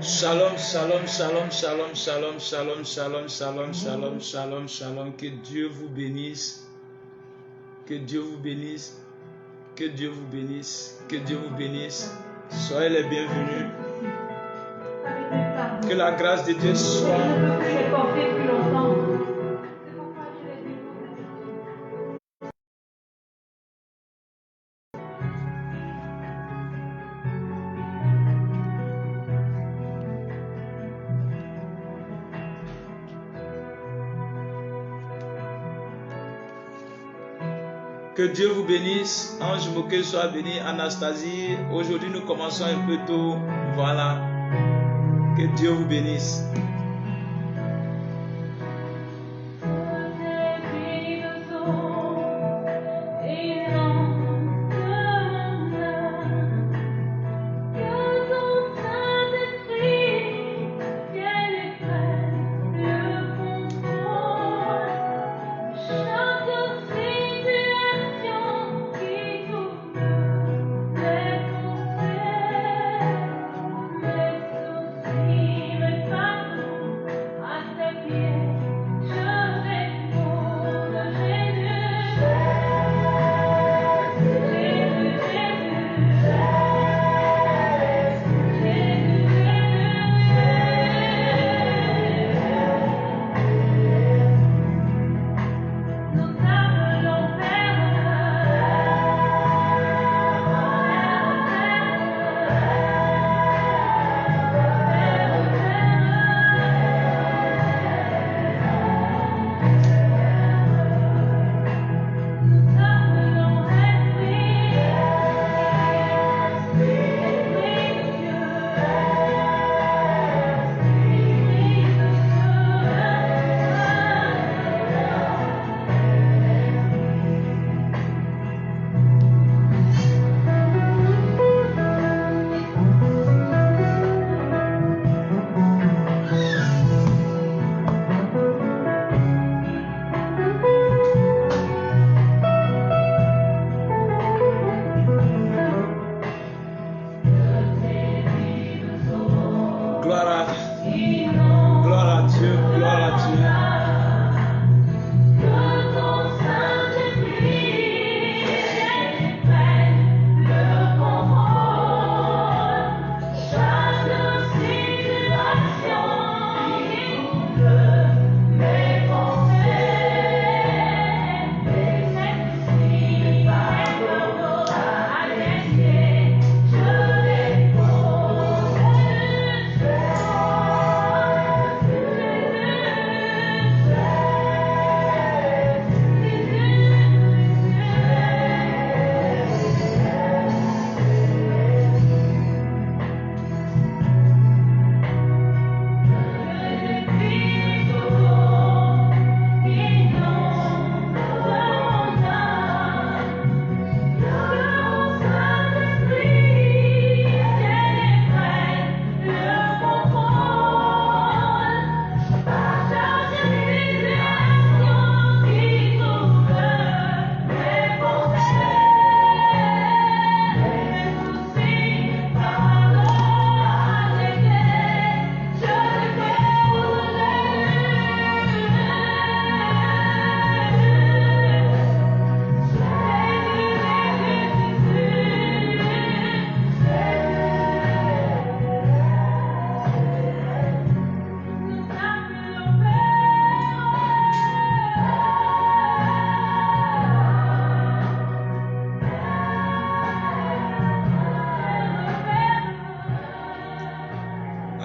Shalom, shalom, shalom, shalom, shalom, shalom, shalom, shalom, shalom, shalom, shalom. Que Dieu vous bénisse. Que Dieu vous bénisse. Que Dieu vous bénisse. Que Dieu vous bénisse. Soyez les bienvenus. Que la grâce de Dieu soit. Que Dieu vous bénisse. Ange Moké soit béni. Anastasie. Aujourd'hui, nous commençons un peu tôt. Voilà. Que Dieu vous bénisse.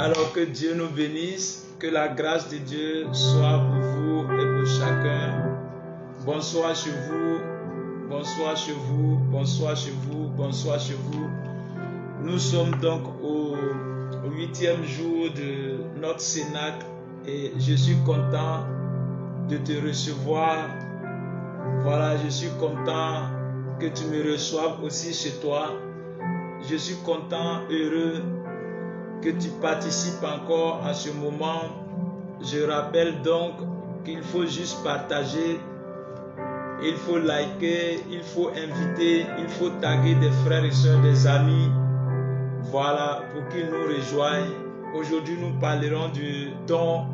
Alors que Dieu nous bénisse, que la grâce de Dieu soit pour vous et pour chacun. Bonsoir chez vous, bonsoir chez vous, bonsoir chez vous, bonsoir chez vous. Nous sommes donc au 8e jour de notre Cénacle et je suis content de te recevoir. Voilà, je suis content que tu me reçoives aussi chez toi. Je suis content, heureux que tu participes encore à ce moment. Je rappelle donc qu'il faut juste partager, il faut liker, il faut inviter, il faut taguer des frères et sœurs, des amis, voilà, pour qu'ils nous rejoignent. Aujourd'hui, nous parlerons du don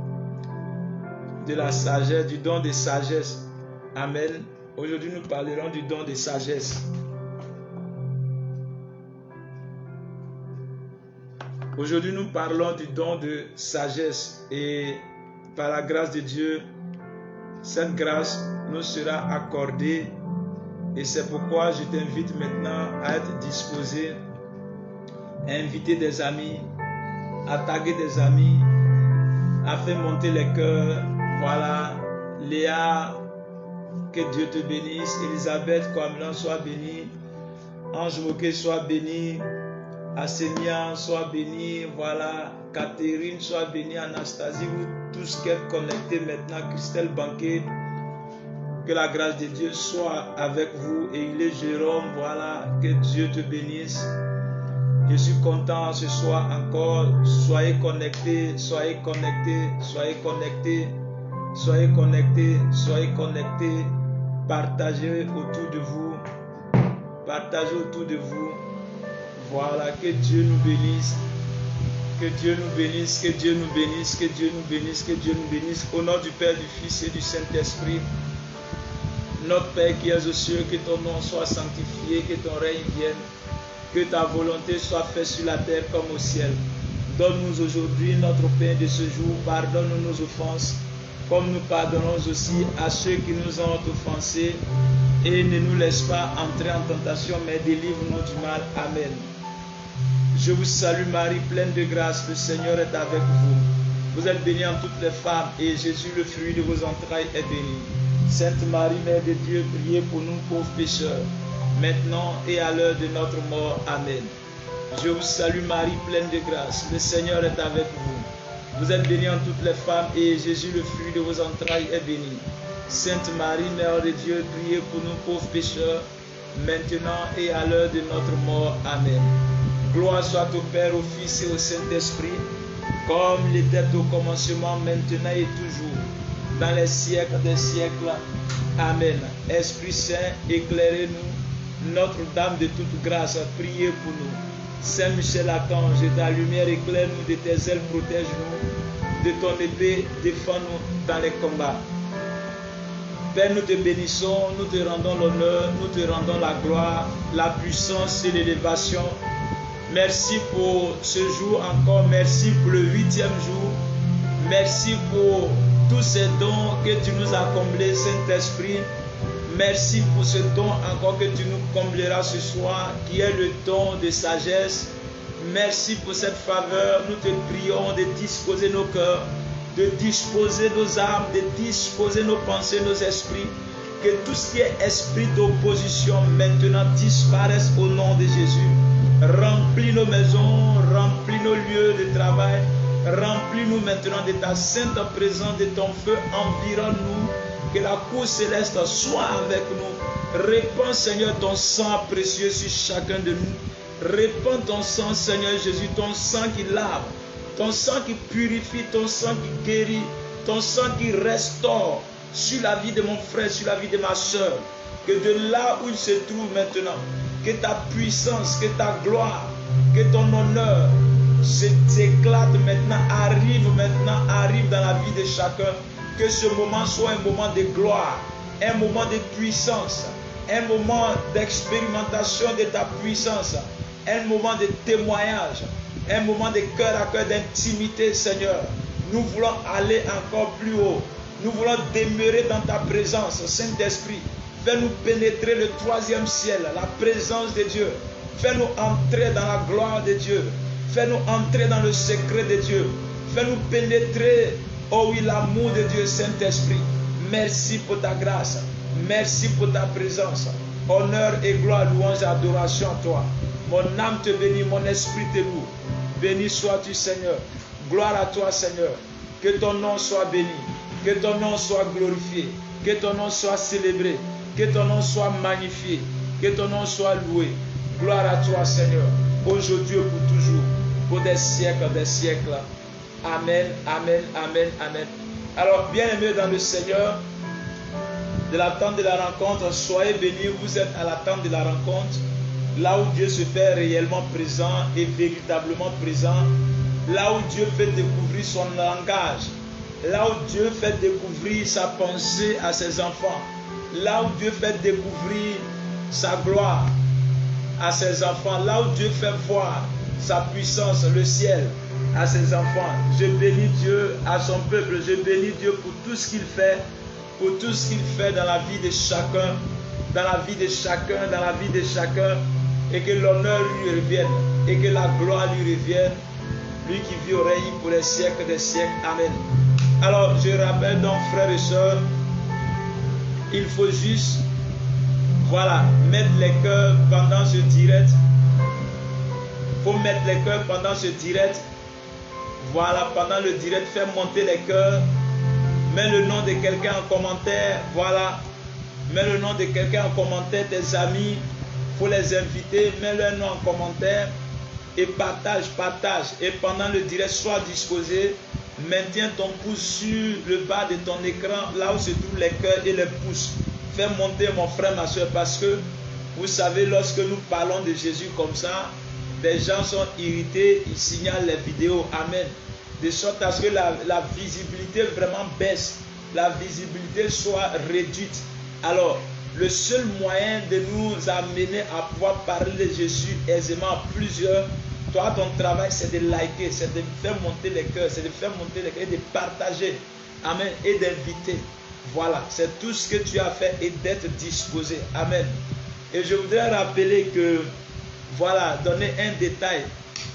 de la sagesse, du don de sagesse. Amen. Aujourd'hui, nous parlerons du don de sagesse. Aujourd'hui, nous parlons du don de sagesse et par la grâce de Dieu, cette grâce nous sera accordée et c'est pourquoi je t'invite maintenant à être disposé, à inviter des amis, à taguer des amis, à faire monter les cœurs. Voilà, Léa, que Dieu te bénisse. Elisabeth Kwamlan, sois bénie. Ange Moquet, sois bénie. Assénia, sois bénie. Voilà, Catherine, sois bénie. Anastasie, vous tous qui êtes connectés maintenant. Christelle Banquet, que la grâce de Dieu soit avec vous. Et il est Jérôme, voilà, que Dieu te bénisse. Je suis content ce soir encore. Soyez connectés, soyez connectés, soyez connectés, soyez connectés, soyez connectés. Partagez autour de vous. Partagez autour de vous. Voilà, que Dieu nous bénisse. Que Dieu nous bénisse, que Dieu nous bénisse, que Dieu nous bénisse, que Dieu nous bénisse. Au nom du Père, du Fils et du Saint-Esprit. Notre Père qui es aux cieux, que ton nom soit sanctifié, que ton règne vienne. Que ta volonté soit faite sur la terre comme au ciel. Donne-nous aujourd'hui notre pain de ce jour. Pardonne-nous nos offenses, comme nous pardonnons aussi à ceux qui nous ont offensés. Et ne nous laisse pas entrer en tentation, mais délivre-nous du mal. Amen. Je vous salue Marie, pleine de grâce. Le Seigneur est avec vous. Vous êtes bénie en toutes les femmes, et Jésus, le fruit de vos entrailles, est béni. Sainte Marie, Mère de Dieu, priez pour nous pauvres pécheurs, maintenant et à l'heure de notre mort. Amen. Je vous salue Marie, pleine de grâce. Le Seigneur est avec vous. Vous êtes bénie en toutes les femmes, et Jésus, le fruit de vos entrailles, est béni. Sainte Marie, Mère de Dieu, priez pour nous pauvres pécheurs, maintenant et à l'heure de notre mort. Amen. Gloire soit au Père, au Fils et au Saint-Esprit, comme il était au commencement, maintenant et toujours, dans les siècles des siècles. Amen. Esprit Saint, éclairez-nous. Notre-Dame de toute grâce, priez pour nous. Saint Michel Archange, de ta lumière, éclaire-nous, de tes ailes, protège-nous. De ton épée, défends-nous dans les combats. Père, nous te bénissons, nous te rendons l'honneur, nous te rendons la gloire, la puissance et l'élévation. Merci pour ce jour encore, merci pour le 8e jour. Merci pour tous ces dons que tu nous as comblés, Saint-Esprit. Merci pour ce don encore que tu nous combleras ce soir, qui est le don de sagesse. Merci pour cette faveur. Nous te prions de disposer nos cœurs, de disposer nos âmes, de disposer nos pensées, nos esprits. Que tout ce qui est esprit d'opposition maintenant disparaisse au nom de Jésus. Remplis nos maisons, remplis nos lieux de travail. Remplis-nous maintenant de ta sainte présence, de ton feu, environne-nous. Que la cour céleste soit avec nous. Répands, Seigneur, ton sang précieux sur chacun de nous. Répands ton sang, Seigneur Jésus, ton sang qui lave, ton sang qui purifie, ton sang qui guérit, ton sang qui restaure sur la vie de mon frère, sur la vie de ma soeur. Que de là où il se trouve maintenant, que ta puissance, que ta gloire, que ton honneur s'éclate maintenant, arrive dans la vie de chacun. Que ce moment soit un moment de gloire, un moment de puissance, un moment d'expérimentation de ta puissance, un moment de témoignage, un moment de cœur à cœur, d'intimité, Seigneur. Nous voulons aller encore plus haut. Nous voulons demeurer dans ta présence, Saint-Esprit. Fais-nous pénétrer le 3e ciel, la présence de Dieu. Fais-nous entrer dans la gloire de Dieu. Fais-nous entrer dans le secret de Dieu. Fais-nous pénétrer, oh oui, l'amour de Dieu, Saint-Esprit. Merci pour ta grâce. Merci pour ta présence. Honneur et gloire, louange et adoration à toi. Mon âme te bénit, mon esprit te loue. Béni sois-tu, Seigneur. Gloire à toi, Seigneur. Que ton nom soit béni. Que ton nom soit glorifié. Que ton nom soit célébré. Que ton nom soit magnifié. Que ton nom soit loué. Gloire à toi, Seigneur. Aujourd'hui et pour toujours. Pour des siècles, des siècles. Amen, amen, amen, amen. Alors, bien-aimés dans le Seigneur, de l'attente de la rencontre, soyez bénis, vous êtes à l'attente de la rencontre, là où Dieu se fait réellement présent et véritablement présent, là où Dieu fait découvrir son langage, là où Dieu fait découvrir sa pensée à ses enfants, là où Dieu fait découvrir sa gloire à ses enfants, là où Dieu fait voir sa puissance, le ciel, à ses enfants. Je bénis Dieu à son peuple, je bénis Dieu pour tout ce qu'il fait, pour tout ce qu'il fait dans la vie de chacun, dans la vie de chacun, dans la vie de chacun, et que l'honneur lui revienne, et que la gloire lui revienne, lui qui vit au règne pour les siècles des siècles. Amen. Alors, je rappelle donc, frères et sœurs, il faut juste, voilà, mettre les cœurs pendant ce direct. Il faut mettre les cœurs pendant ce direct. Voilà, pendant le direct, faire monter les cœurs. Mets le nom de quelqu'un en commentaire. Voilà, mets le nom de quelqu'un en commentaire, tes amis. Il faut les inviter, mets leur nom en commentaire. Et partage. Et pendant le direct, sois disposé. Maintiens ton pouce sur le bas de ton écran, là où se trouvent les cœurs et les pouces. Fais monter mon frère, ma soeur, parce que vous savez, lorsque nous parlons de Jésus comme ça, les gens sont irrités, ils signalent les vidéos. Amen. De sorte à ce que la visibilité vraiment baisse, la visibilité soit réduite. Alors, le seul moyen de nous amener à pouvoir parler de Jésus aisément à plusieurs, toi, ton travail, c'est de liker, c'est de faire monter les cœurs, c'est de faire monter les cœurs et de partager. Amen. Et d'inviter. Voilà, c'est tout ce que tu as fait et d'être disposé. Amen. Et je voudrais rappeler que, voilà, donner un détail.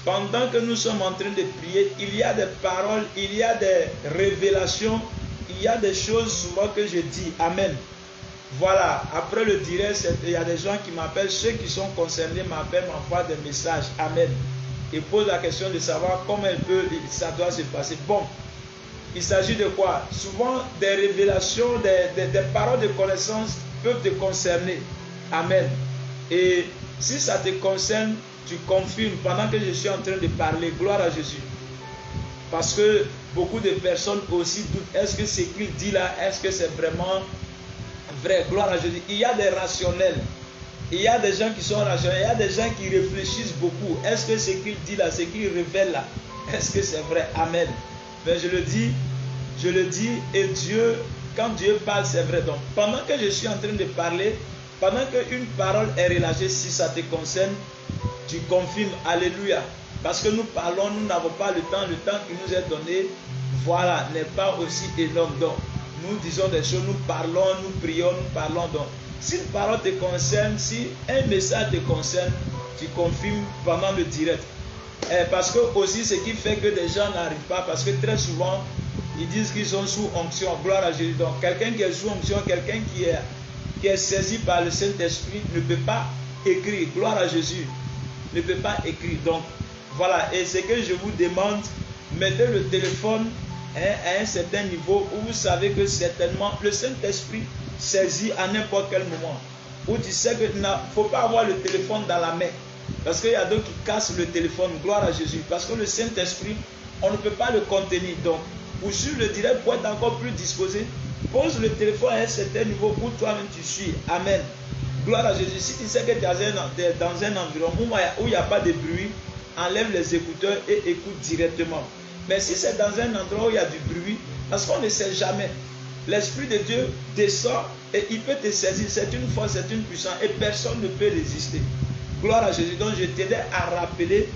Pendant que nous sommes en train de prier, il y a des paroles, il y a des révélations, il y a des choses souvent que je dis. Amen. Voilà, après le direct, il y a des gens qui m'appellent, ceux qui sont concernés m'appellent, m'envoient des messages. Amen. Et posent la question de savoir comment ça doit se passer. Bon, il s'agit de quoi? Souvent, des révélations, des paroles de connaissance peuvent te concerner. Amen. Et si ça te concerne, tu confirmes pendant que je suis en train de parler. Gloire à Jésus. Parce que beaucoup de personnes aussi doutent. Est-ce que ce qu'il dit là, est-ce que c'est vraiment vrai? Gloire à Jésus. Il y a des rationnels. Il y a des gens qui sont rationnels. Il y a des gens qui réfléchissent beaucoup. Est-ce que ce qu'il dit là, ce qu'il révèle là, est-ce que c'est vrai? Amen. Mais je le dis, et Dieu, quand Dieu parle, c'est vrai. Donc, pendant que je suis en train de parler, pendant qu'une parole est relâchée, si ça te concerne, tu confirmes. Alléluia. Parce que nous parlons, nous n'avons pas le temps qui nous est donné, voilà, n'est pas aussi énorme. Donc, nous disons des choses, nous parlons, nous prions, nous parlons. Donc, si une parole te concerne, si un message te concerne, tu confirmes pendant le direct. Parce que aussi, ce qui fait que des gens n'arrivent pas, parce que très souvent, ils disent qu'ils sont sous onction. Gloire à Jésus. Donc, quelqu'un qui est sous onction, quelqu'un qui est saisi par le Saint-Esprit ne peut pas écrire. Gloire à Jésus. Ne peut pas écrire. Donc, voilà. Et ce que je vous demande, mettez le téléphone à un certain niveau où vous savez que certainement le Saint-Esprit saisit à n'importe quel moment. Où tu sais qu'il ne faut pas avoir le téléphone dans la main. Parce qu'il y a d'autres qui cassent le téléphone. Gloire à Jésus. Parce que le Saint-Esprit, on ne peut pas le contenir. Donc, pour suivre le direct, pour être encore plus disposé, pose le téléphone à un certain niveau où toi-même tu suis. Amen. Gloire à Jésus. Si tu sais que tu es dans un environnement où il n'y a pas de bruit, enlève les écouteurs et écoute directement. Mais si c'est dans un endroit où il y a du bruit, parce qu'on ne sait jamais, l'Esprit de Dieu descend et il peut te saisir. C'est une force, c'est une puissance et personne ne peut résister. Gloire à Jésus. Donc je t'aidais à rappeler,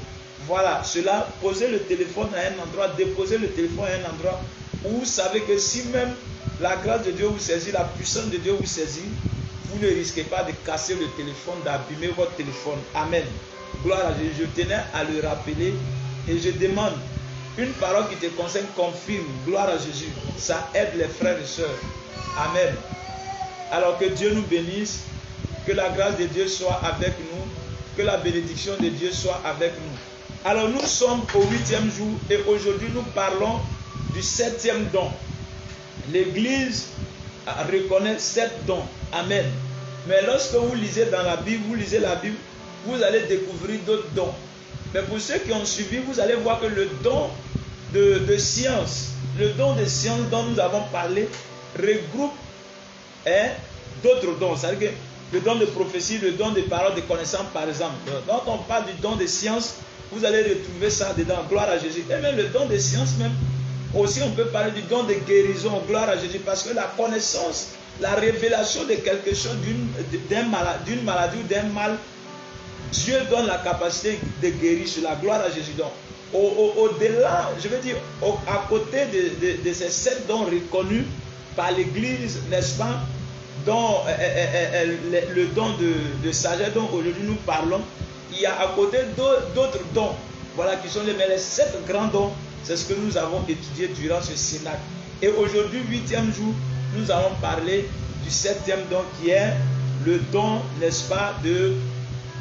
voilà, cela, poser le téléphone à un endroit, déposer le téléphone à un endroit où vous savez que si même la grâce de Dieu vous saisit, la puissance de Dieu vous saisit, vous ne risquez pas de casser le téléphone, d'abîmer votre téléphone. Amen. Gloire à Jésus. Je tenais à le rappeler et je demande, une parole qui te concerne, confirme. Gloire à Jésus. Ça aide les frères et sœurs. Amen. Alors que Dieu nous bénisse, que la grâce de Dieu soit avec nous, que la bénédiction de Dieu soit avec nous. Alors nous sommes au 8e jour et aujourd'hui nous parlons du 7e don. L'Église reconnaît 7 dons. Amen. Mais lorsque vous lisez dans la Bible, vous allez découvrir d'autres dons. Mais pour ceux qui ont suivi, vous allez voir que le don de science, le don de science dont nous avons parlé, regroupe d'autres dons. C'est-à-dire que le don de prophétie, le don de parole de connaissance, par exemple. Quand on parle du don de science, vous allez retrouver ça dedans. Gloire à Jésus. Et même le don de science, même, aussi on peut parler du don de guérison. Gloire à Jésus. Parce que la connaissance la révélation de quelque chose, d'une maladie ou d'un mal, Dieu donne la capacité de guérir sur la gloire à Jésus. Donc, au-delà, je veux dire, à côté de ces 7 dons reconnus par l'Église, n'est-ce pas, dont le don de sagesse dont aujourd'hui nous parlons, il y a à côté d'autres dons, voilà, qui sont les 7 grands dons. C'est ce que nous avons étudié durant ce Cénacle. Et aujourd'hui, 8e jour, nous allons parler du 7e don qui est le don, n'est-ce pas, de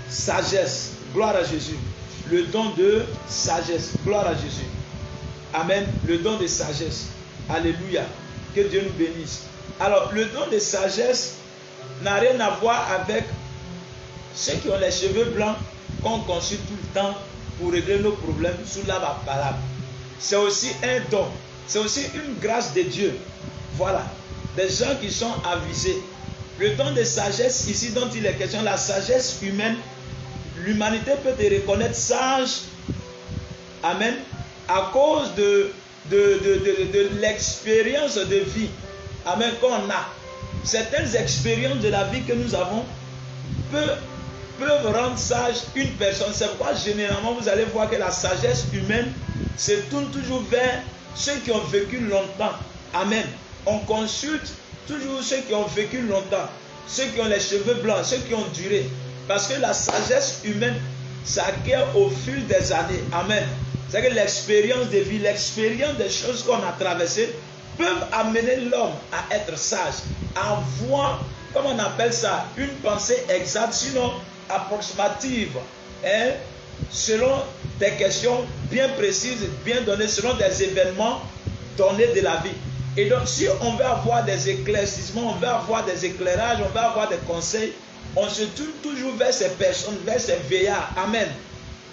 sagesse. Gloire à Jésus. Le don de sagesse. Gloire à Jésus. Amen. Le don de sagesse. Alléluia. Que Dieu nous bénisse. Alors, le don de sagesse n'a rien à voir avec ceux qui ont les cheveux blancs qu'on consulte tout le temps pour régler nos problèmes sous la parole. C'est aussi un don. C'est aussi une grâce de Dieu. Voilà. Des gens qui sont avisés. Le don de sagesse, ici dont il est question, la sagesse humaine, l'humanité peut te reconnaître sage. Amen. À cause de l'expérience de vie. Amen. Qu'on a. Certaines expériences de la vie que nous avons peuvent rendre sage une personne. C'est pourquoi généralement vous allez voir que la sagesse humaine se tourne toujours vers ceux qui ont vécu longtemps. Amen. On consulte toujours ceux qui ont vécu longtemps, ceux qui ont les cheveux blancs, ceux qui ont duré. Parce que la sagesse humaine s'acquiert au fil des années. Amen. C'est que l'expérience de vie, l'expérience des choses qu'on a traversées peuvent amener l'homme à être sage, à avoir, comment on appelle ça, une pensée exacte, sinon approximative, hein, selon des questions bien précises, bien données, selon des événements donnés de la vie. Et donc, si on veut avoir des éclaircissements, on veut avoir des éclairages, on veut avoir des conseils, on se tourne toujours vers ces personnes, vers ces veillards. Amen.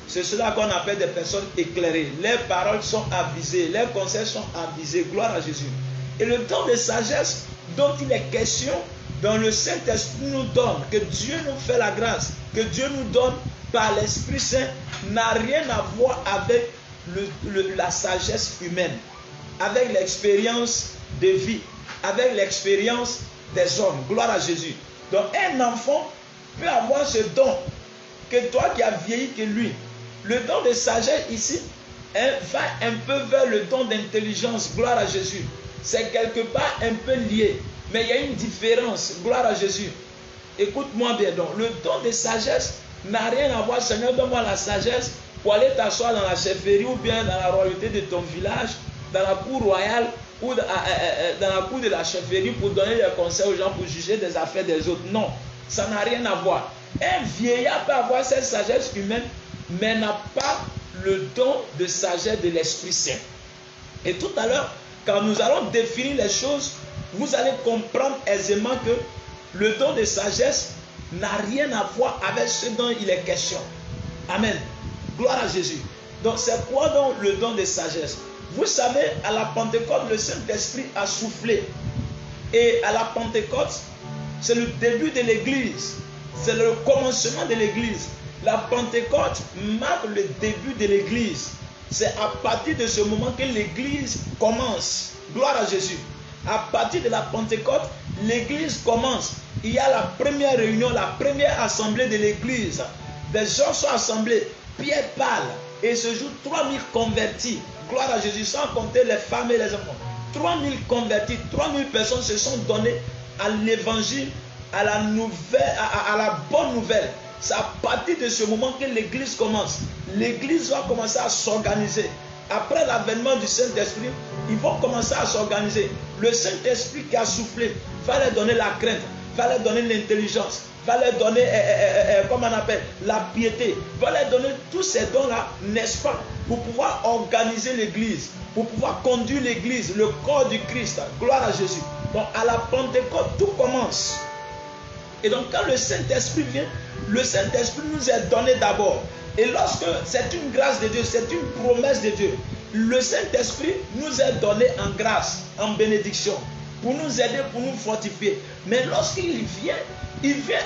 C'est cela qu'on appelle des personnes éclairées. Leurs paroles sont avisées, leurs conseils sont avisés. Gloire à Jésus. Et le don de sagesse dont il est question, dans le Saint-Esprit nous donne, que Dieu nous fait la grâce, que Dieu nous donne par l'Esprit Saint, n'a rien à voir avec la sagesse humaine, avec l'expérience de vie, avec l'expérience des hommes. Gloire à Jésus. Donc un enfant peut avoir ce don que toi qui as vieilli que lui. Le don de sagesse ici va un peu vers le don d'intelligence. Gloire à Jésus. C'est quelque part un peu lié. Mais il y a une différence. Gloire à Jésus. Écoute-moi bien donc. Le don de sagesse n'a rien à voir. Seigneur, donne-moi la sagesse pour aller t'asseoir dans la chefferie ou bien dans la royauté de ton village, dans la cour royale ou dans la cour de la chefferie pour donner des conseils aux gens, pour juger des affaires des autres. Non, ça n'a rien à voir. Un vieillard peut avoir cette sagesse humaine, mais n'a pas le don de sagesse de l'Esprit Saint. Et tout à l'heure, quand nous allons définir les choses, vous allez comprendre aisément que le don de sagesse n'a rien à voir avec ce dont il est question. Amen. Gloire à Jésus. Donc c'est quoi donc le don de sagesse? Vous savez, à la Pentecôte, le Saint-Esprit a soufflé. Et à la Pentecôte, c'est le début de l'Église. C'est le commencement de l'Église. La Pentecôte marque le début de l'Église. C'est à partir de ce moment que l'Église commence. Gloire à Jésus. À partir de la Pentecôte, l'Église commence. Il y a la première réunion, la première assemblée de l'Église. Des gens sont assemblés. Pierre parle. Et ce jour, 3000 convertis. Gloire à Jésus, sans compter les femmes et les enfants. 3000 convertis, 3000 personnes se sont données à l'évangile, à la nouvelle, à la bonne nouvelle. C'est à partir de ce moment que l'Église commence. L'Église va commencer à s'organiser. Après l'avènement du Saint-Esprit, ils vont commencer à s'organiser. Le Saint-Esprit qui a soufflé va leur donner la crainte, va leur donner l'intelligence, va leur donner, comment on appelle, la piété, va leur donner tous ces dons-là, n'est-ce pas, pour pouvoir organiser l'Église, pour pouvoir conduire l'Église, le corps du Christ. Gloire à Jésus. Donc à la Pentecôte, tout commence. Et donc quand le Saint-Esprit vient, le Saint-Esprit nous est donné d'abord. Et lorsque c'est une grâce de Dieu, c'est une promesse de Dieu, le Saint-Esprit nous est donné en grâce, en bénédiction, pour nous aider, pour nous fortifier. Mais lorsqu'il vient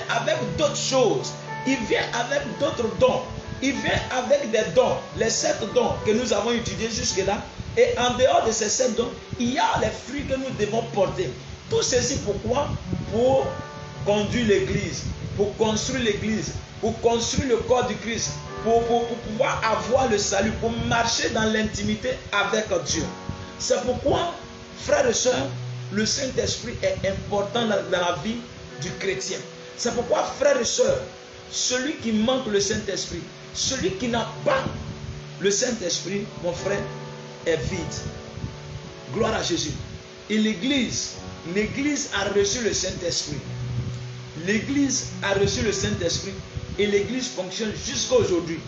avec d'autres choses. Il vient avec d'autres dons. Il vient avec des dons, les 7 dons que nous avons étudiés jusque-là. Et en dehors de ces 7 dons, il y a les fruits que nous devons porter. Tout ceci pourquoi? Pour conduire l'église, pour construire l'église, pour construire le corps du Christ, pour pouvoir avoir le salut, pour marcher dans l'intimité avec Dieu. C'est pourquoi, frères et sœurs, le Saint-Esprit est important dans la vie du chrétien. C'est pourquoi, frères et sœurs, celui qui manque le Saint-Esprit, celui qui n'a pas le Saint-Esprit, mon frère, est vide. Gloire à Jésus. Et l'église a reçu le Saint-Esprit. L'église a reçu le Saint-Esprit et l'église fonctionne jusqu'à aujourd'hui.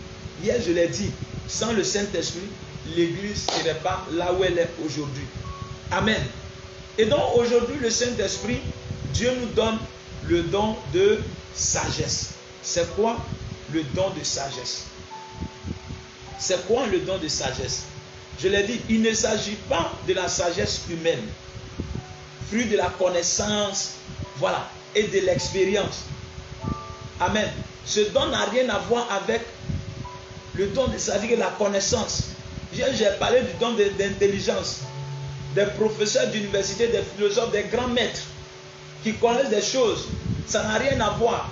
Hier, je l'ai dit, sans le Saint-Esprit, l'église ne serait pas là où elle est aujourd'hui. Amen. Et donc aujourd'hui, le Saint-Esprit, Dieu nous donne le don de sagesse. C'est quoi le don de sagesse? C'est quoi le don de sagesse? Je l'ai dit, il ne s'agit pas de la sagesse humaine, fruit de la connaissance, voilà, et de l'expérience. Amen. Ce don n'a rien à voir avec le don de sagesse et la connaissance. J'ai parlé du don d'intelligence, des professeurs d'université, des philosophes, des grands maîtres qui connaissent des choses. Ça n'a rien à voir.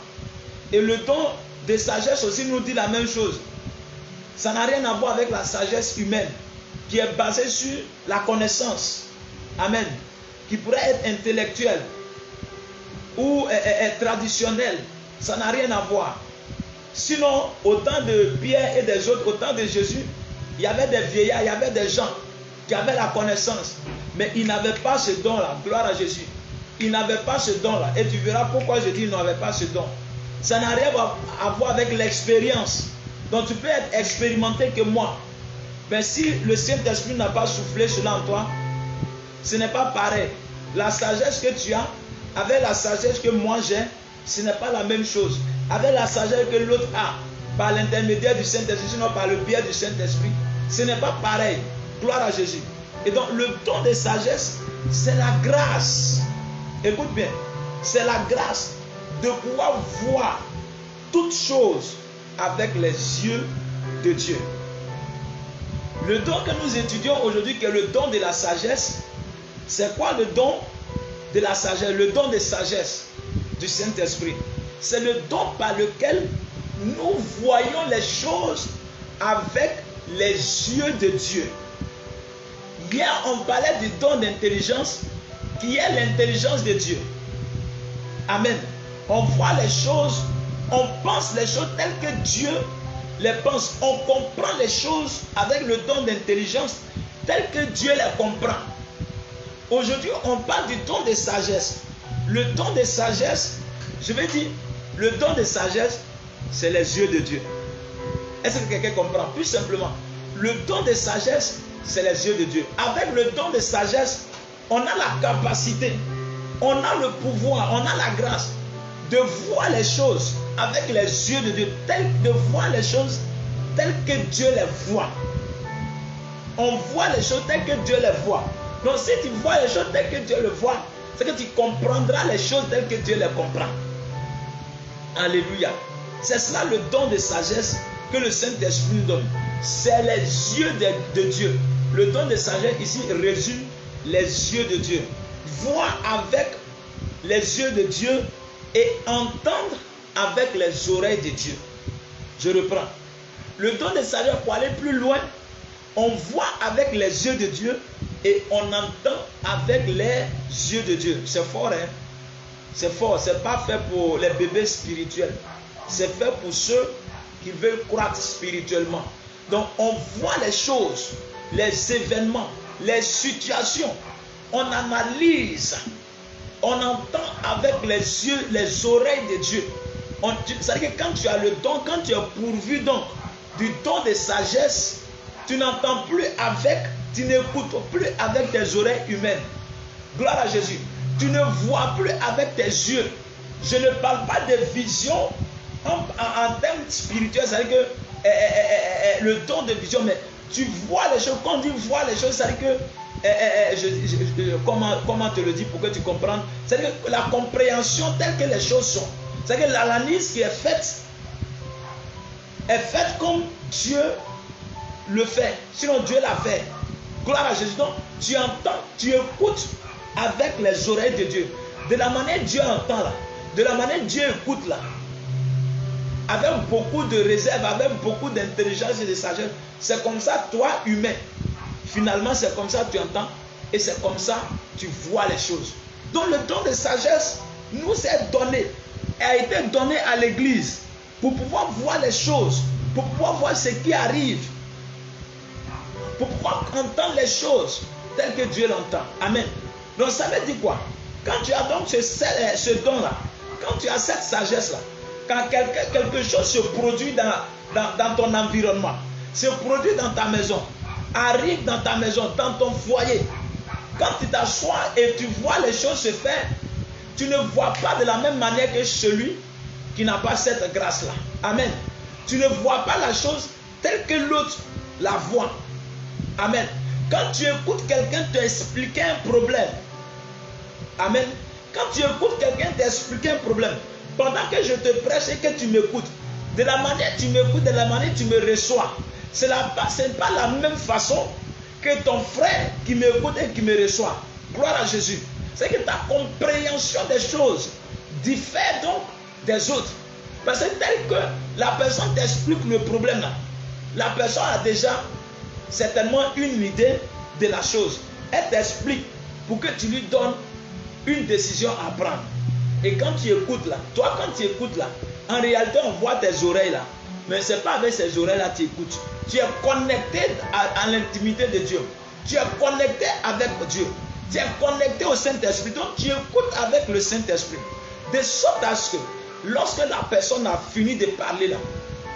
Et le don de sagesse aussi nous dit la même chose. Ça n'a rien à voir avec la sagesse humaine qui est basée sur la connaissance. Amen. Qui pourrait être intellectuelle ou traditionnelle. Ça n'a rien à voir. Sinon, au temps de Pierre et des autres, au temps de Jésus, il y avait des vieillards, il y avait des gens qui avaient la connaissance. Mais ils n'avaient pas ce don-là. Gloire à Jésus. Ils n'avaient pas ce don-là. Et tu verras pourquoi je dis qu'ils n'avaient pas ce don. Ça n'a rien à voir avec l'expérience. Donc tu peux être expérimenté que moi. Mais si le Saint-Esprit n'a pas soufflé cela en toi, ce n'est pas pareil. La sagesse que tu as, avec la sagesse que moi j'ai, ce n'est pas la même chose. Avec la sagesse que l'autre a, par l'intermédiaire du Saint-Esprit, sinon par le biais du Saint-Esprit, ce n'est pas pareil. Gloire à Jésus. Et donc le don de sagesse, c'est la grâce. Écoute bien, c'est la grâce de pouvoir voir toutes choses avec les yeux de Dieu. Le don que nous étudions aujourd'hui, qui est le don de la sagesse, c'est quoi le don de la sagesse? Le don de sagesse du Saint-Esprit. C'est le don par lequel nous voyons les choses avec les yeux de Dieu. Hier, on parlait du don d'intelligence qui est l'intelligence de Dieu. Amen. On voit les choses, on pense les choses telles que Dieu les pense. On comprend les choses avec le don d'intelligence telles que Dieu les comprend. Aujourd'hui, on parle du don de sagesse. Le don de sagesse, je vais dire, le don de sagesse, c'est les yeux de Dieu. Est-ce que quelqu'un comprend? Plus simplement, le don de sagesse, c'est les yeux de Dieu. Avec le don de sagesse, on a la capacité, on a le pouvoir, on a la grâce de voir les choses avec les yeux de Dieu, de voir les choses telles que Dieu les voit. On voit les choses telles que Dieu les voit. Donc si tu vois les choses telles que Dieu les voit, c'est que tu comprendras les choses telles que Dieu les comprend. Alléluia. C'est cela le don de sagesse que le Saint-Esprit nous donne. C'est les yeux de Dieu. Le don de sagesse ici résume les yeux de Dieu. Voir avec les yeux de Dieu et entendre avec les oreilles de Dieu. Je reprends. Le don de sagesse, pour aller plus loin, on voit avec les yeux de Dieu et on entend avec les yeux de Dieu. C'est fort, hein? C'est fort. C'est pas fait pour les bébés spirituels. C'est fait pour ceux qui veulent croître spirituellement. Donc on voit les choses, les événements, les situations. On analyse. On entend avec les yeux, les oreilles de Dieu. C'est-à-dire que quand tu as le don, quand tu es pourvu donc du don de sagesse, tu n'entends plus avec, tu n'écoutes plus avec tes oreilles humaines. Gloire à Jésus. Tu ne vois plus avec tes yeux. Je ne parle pas de vision en termes spirituels, c'est-à-dire que le don de vision, mais tu vois les choses. Quand tu vois les choses, c'est-à-dire que comment te le dire pour que tu comprennes, c'est-à-dire que la compréhension telle que les choses sont, c'est-à-dire que l'analyse qui est faite comme Dieu le fait, sinon Dieu l'a fait. Gloire à Jésus. Donc tu entends, tu écoutes avec les oreilles de Dieu. De la manière Dieu entend là. De la manière Dieu écoute là. Avec beaucoup de réserve, avec beaucoup d'intelligence et de sagesse. C'est comme ça, toi, humain. Finalement, c'est comme ça que tu entends. Et c'est comme ça que tu vois les choses. Donc le don de sagesse nous est donné. A été donné à l'église. Pour pouvoir voir les choses. Pour pouvoir voir ce qui arrive. Pour pouvoir entendre les choses telles que Dieu l'entend. Amen. Donc ça veut dire quoi? Quand tu as donc ce don-là, quand tu as cette sagesse-là, quand quelque chose se produit dans ton environnement, se produit dans ta maison, arrive dans ta maison, dans ton foyer, quand tu t'assois et tu vois les choses se faire, tu ne vois pas de la même manière que celui qui n'a pas cette grâce-là. Amen. Tu ne vois pas la chose telle que l'autre la voit. Amen. Quand tu écoutes quelqu'un t'expliquer un problème, amen. Quand tu écoutes quelqu'un t'expliquer un problème, pendant que je te prêche et que tu m'écoutes, de la manière tu m'écoutes, de la manière tu me reçois, ce n'est pas la même façon que ton frère qui m'écoute et qui me reçoit. Gloire à Jésus. C'est que ta compréhension des choses diffère donc des autres. Parce que tel que la personne t'explique le problème là, la personne a déjà certainement une idée de la chose. Elle t'explique pour que tu lui donnes une décision à prendre. Et quand tu écoutes là, toi quand tu écoutes là, en réalité on voit tes oreilles là, mais ce n'est pas avec ces oreilles là que tu écoutes. Tu es connecté à l'intimité de Dieu. Tu es connecté avec Dieu. Tu es connecté au Saint-Esprit. Donc tu écoutes avec le Saint-Esprit. De sorte à ce que lorsque la personne a fini de parler là,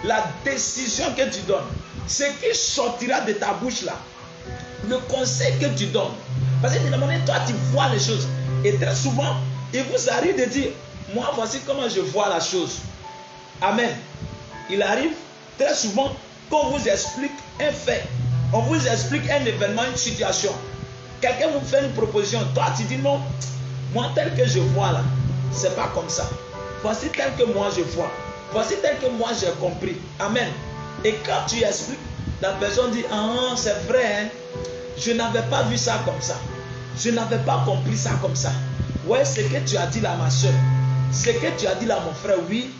la décision que tu donnes, ce qui sortira de ta bouche là, le conseil que tu donnes, parce que de la manière toi tu vois les choses, et très souvent il vous arrive de dire, moi voici comment je vois la chose. Amen. Il arrive très souvent qu'on vous explique un fait, on vous explique un événement, une situation. Quelqu'un vous fait une proposition, toi tu dis non, moi tel que je vois là, c'est pas comme ça. Voici tel que moi je vois. Voici tel que moi j'ai compris. Amen. Et quand tu expliques, la personne dit, ah c'est vrai, hein? Je n'avais pas vu ça comme ça. Je n'avais pas compris ça comme ça. Ouais, ce que tu as dit là ma soeur, ce que tu as dit là mon frère, oui,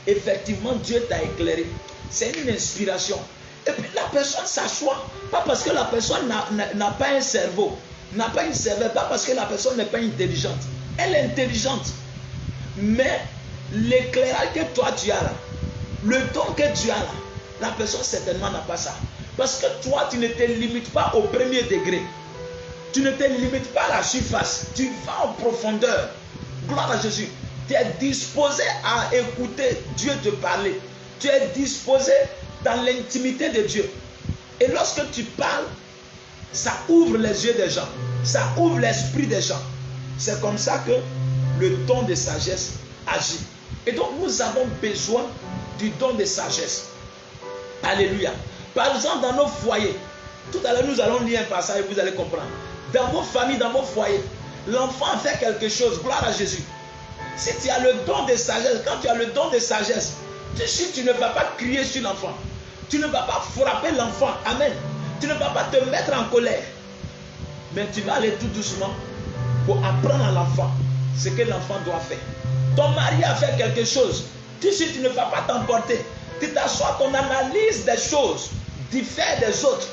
effectivement Dieu t'a éclairé. C'est une inspiration. Et puis la personne s'assoit, pas parce que la personne n'a pas un cerveau, n'a pas une cervelle, pas parce que la personne n'est pas intelligente. Elle est intelligente. Mais l'éclairage que toi tu as là, le don que tu as là, la personne certainement n'a pas ça. Parce que toi tu ne te limites pas au premier degré. Tu ne te limites pas à la surface. Tu vas en profondeur. Gloire à Jésus. Tu es disposé à écouter Dieu te parler. Tu es disposé dans l'intimité de Dieu. Et lorsque tu parles, ça ouvre les yeux des gens. Ça ouvre l'esprit des gens. C'est comme ça que le don de sagesse agit. Et donc nous avons besoin du don de sagesse. Alléluia. Par exemple, dans nos foyers, tout à l'heure nous allons lire un passage et vous allez comprendre. Dans vos familles, dans vos foyers, l'enfant a fait quelque chose, gloire à Jésus. Si tu as le don de sagesse, quand tu as le don de sagesse, tu ne vas pas crier sur l'enfant. Tu ne vas pas frapper l'enfant. Amen. Tu ne vas pas te mettre en colère. Mais tu vas aller tout doucement pour apprendre à l'enfant ce que l'enfant doit faire. Ton mari a fait quelque chose. Tu ne vas pas t'emporter. Tu t'assois, ton analyse des choses diffère des autres.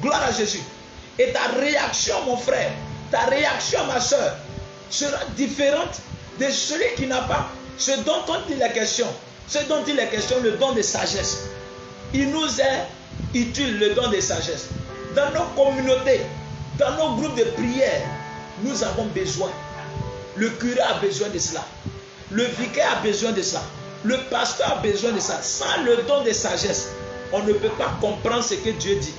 Gloire à Jésus. Et ta réaction, mon frère, ta réaction, ma soeur, sera différente de celui qui n'a pas ce dont il est question. Ce dont il est question, le don de sagesse. Il nous est utile, le don de sagesse. Dans nos communautés, dans nos groupes de prière, nous avons besoin. Le curé a besoin de cela. Le vicaire a besoin de cela. Le pasteur a besoin de ça. Sans le don de sagesse, on ne peut pas comprendre ce que Dieu dit.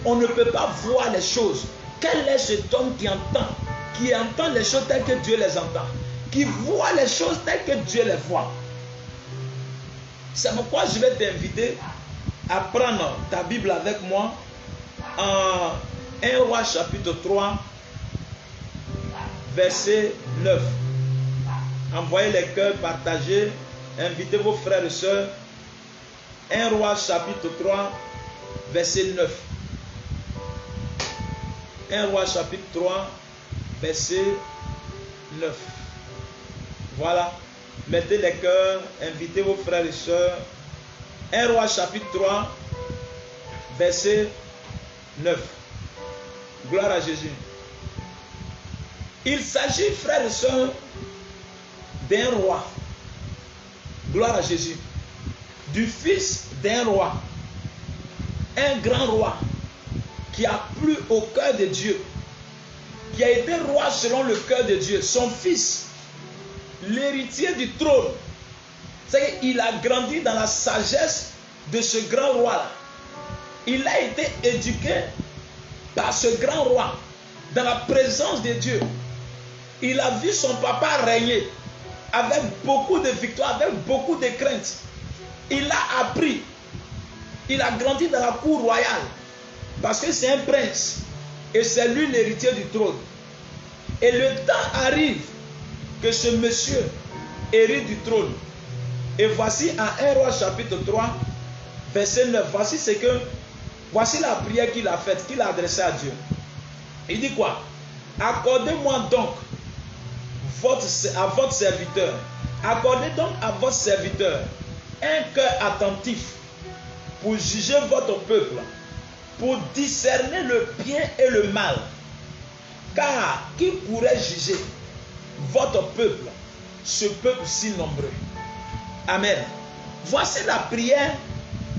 On ne peut pas voir les choses. Quel est cet homme qui entend les choses telles que Dieu les entend, qui voit les choses telles que Dieu les voit? C'est pourquoi je vais t'inviter à prendre ta Bible avec moi en 1 Roi chapitre 3, verset 9. Envoyez les cœurs, partagez, invitez vos frères et sœurs. 1 Roi chapitre 3, verset 9. 1 Roi chapitre 3, verset 9. Voilà. Mettez les cœurs, invitez vos frères et sœurs. 1 Roi chapitre 3, verset 9. Gloire à Jésus. Il s'agit, frères et sœurs, d'un roi. Gloire à Jésus. Du fils d'un roi. Un grand roi qui a plu au cœur de Dieu. Qui a été roi selon le cœur de Dieu. Son fils, l'héritier du trône. C'est qu'il a grandi dans la sagesse de ce grand roi-là. Il a été éduqué par ce grand roi dans la présence de Dieu. Il a vu son papa régner avec beaucoup de victoires, avec beaucoup de crainte. Il a appris. Il a grandi dans la cour royale parce que c'est un prince et c'est lui l'héritier du trône. Et le temps arrive que ce monsieur hérite du trône. Et voici en 1 Roi chapitre 3, verset 9, voici la prière qu'il a faite, qu'il a adressée à Dieu. Il dit quoi? Accordez-moi donc à votre serviteur, accordez donc à votre serviteur un cœur attentif pour juger votre peuple, pour discerner le bien et le mal. Car qui pourrait juger votre peuple, ce peuple si nombreux? Amen. Voici la prière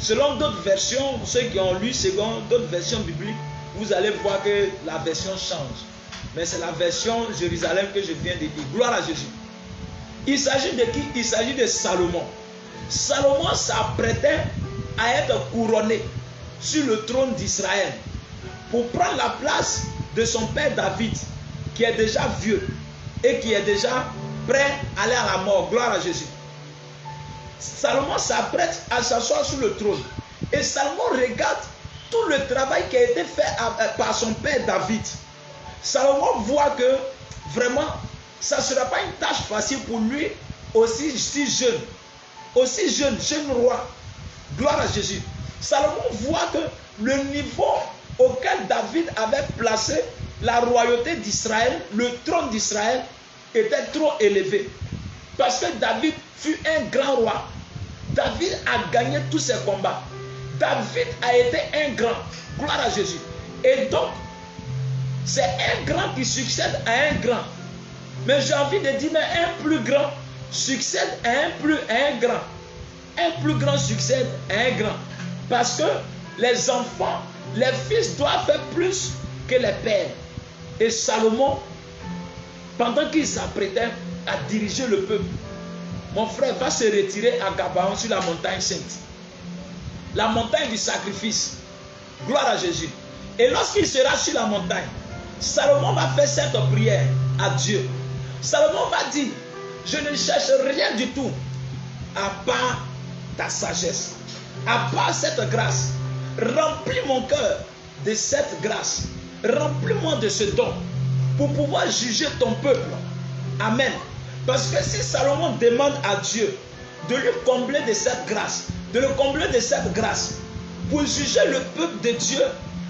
selon d'autres versions. Ceux qui ont lu selon d'autres versions bibliques, vous allez voir que la version change. Mais c'est la version Jérusalem que je viens de dire. Gloire à Jésus. Il s'agit de qui? Il s'agit de Salomon. Salomon s'apprêtait à être couronné sur le trône d'Israël pour prendre la place de son père David, qui est déjà vieux et qui est déjà prêt à aller à la mort. Gloire à Jésus. Salomon s'apprête à s'asseoir sur le trône. Et Salomon regarde tout le travail qui a été fait par son père David. Salomon voit que vraiment, ça ne sera pas une tâche facile pour lui, aussi jeune roi. Gloire à Jésus. Salomon voit que le niveau auquel David avait placé la royauté d'Israël, le trône d'Israël, était trop élevé. Parce que David fut un grand roi. David a gagné tous ses combats. David a été un grand. Gloire à Jésus. Et donc, c'est un grand qui succède à un grand. Mais j'ai envie de dire, mais un plus grand succède à un grand. Un plus grand succède à un grand. Parce que les enfants, les fils doivent faire plus que les pères. Et Salomon, pendant qu'il s'apprêtait à diriger le peuple, mon frère va se retirer à Gabaon sur la montagne sainte. La montagne du sacrifice. Gloire à Jésus. Et lorsqu'il sera sur la montagne, Salomon va faire cette prière à Dieu. Salomon va dire, je ne cherche rien du tout à part ta sagesse, à part cette grâce. Remplis mon cœur de cette grâce. Remplis-moi de ce don pour pouvoir juger ton peuple. Amen. Parce que si Salomon demande à Dieu de lui combler de cette grâce, de le combler de cette grâce, pour juger le peuple de Dieu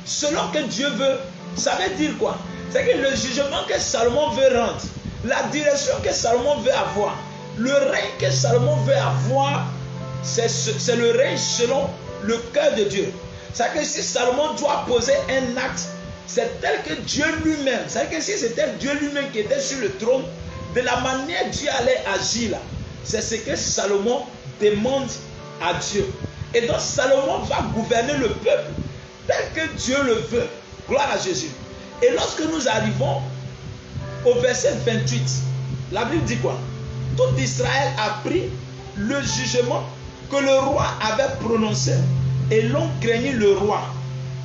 selon que Dieu veut, ça veut dire quoi? C'est que le jugement que Salomon veut rendre, la direction que Salomon veut avoir, le règne que Salomon veut avoir, c'est le règne selon le cœur de Dieu. C'est-à-dire que si Salomon doit poser un acte, c'est tel que Dieu lui-même, c'est-à-dire que si c'était Dieu lui-même qui était sur le trône, de la manière dont Dieu allait agir là, c'est ce que Salomon demande à Dieu. Et donc Salomon va gouverner le peuple tel que Dieu le veut. Gloire à Jésus. Et lorsque nous arrivons au verset 28, la Bible dit quoi? Tout Israël a pris le jugement que le roi avait prononcé, et l'on craignit le roi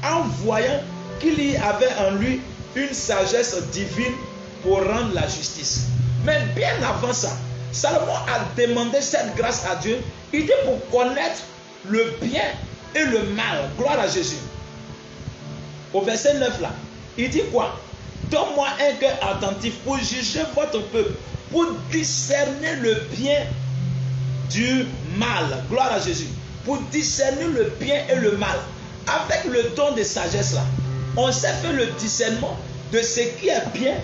en voyant qu'il y avait en lui une sagesse divine pour rendre la justice. Mais bien avant ça, Salomon a demandé cette grâce à Dieu. Il dit pour connaître le bien et le mal. Gloire à Jésus. Au verset 9 là, il dit quoi? Donne-moi un cœur attentif pour juger votre peuple, pour discerner le bien du mal. Gloire à Jésus. Pour discerner le bien et le mal. Avec le don de sagesse là, on sait faire le discernement de ce qui est bien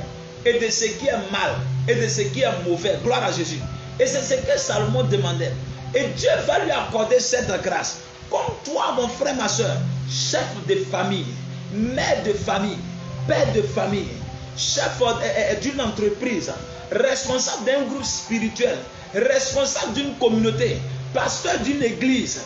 et de ce qui est mal et de ce qui est mauvais. Gloire à Jésus. Et c'est ce que Salomon demandait. Et Dieu va lui accorder cette grâce. Comme toi, mon frère, ma soeur, chef de famille, mère de famille, père de famille, chef d'une entreprise, responsable d'un groupe spirituel, responsable d'une communauté, pasteur d'une église,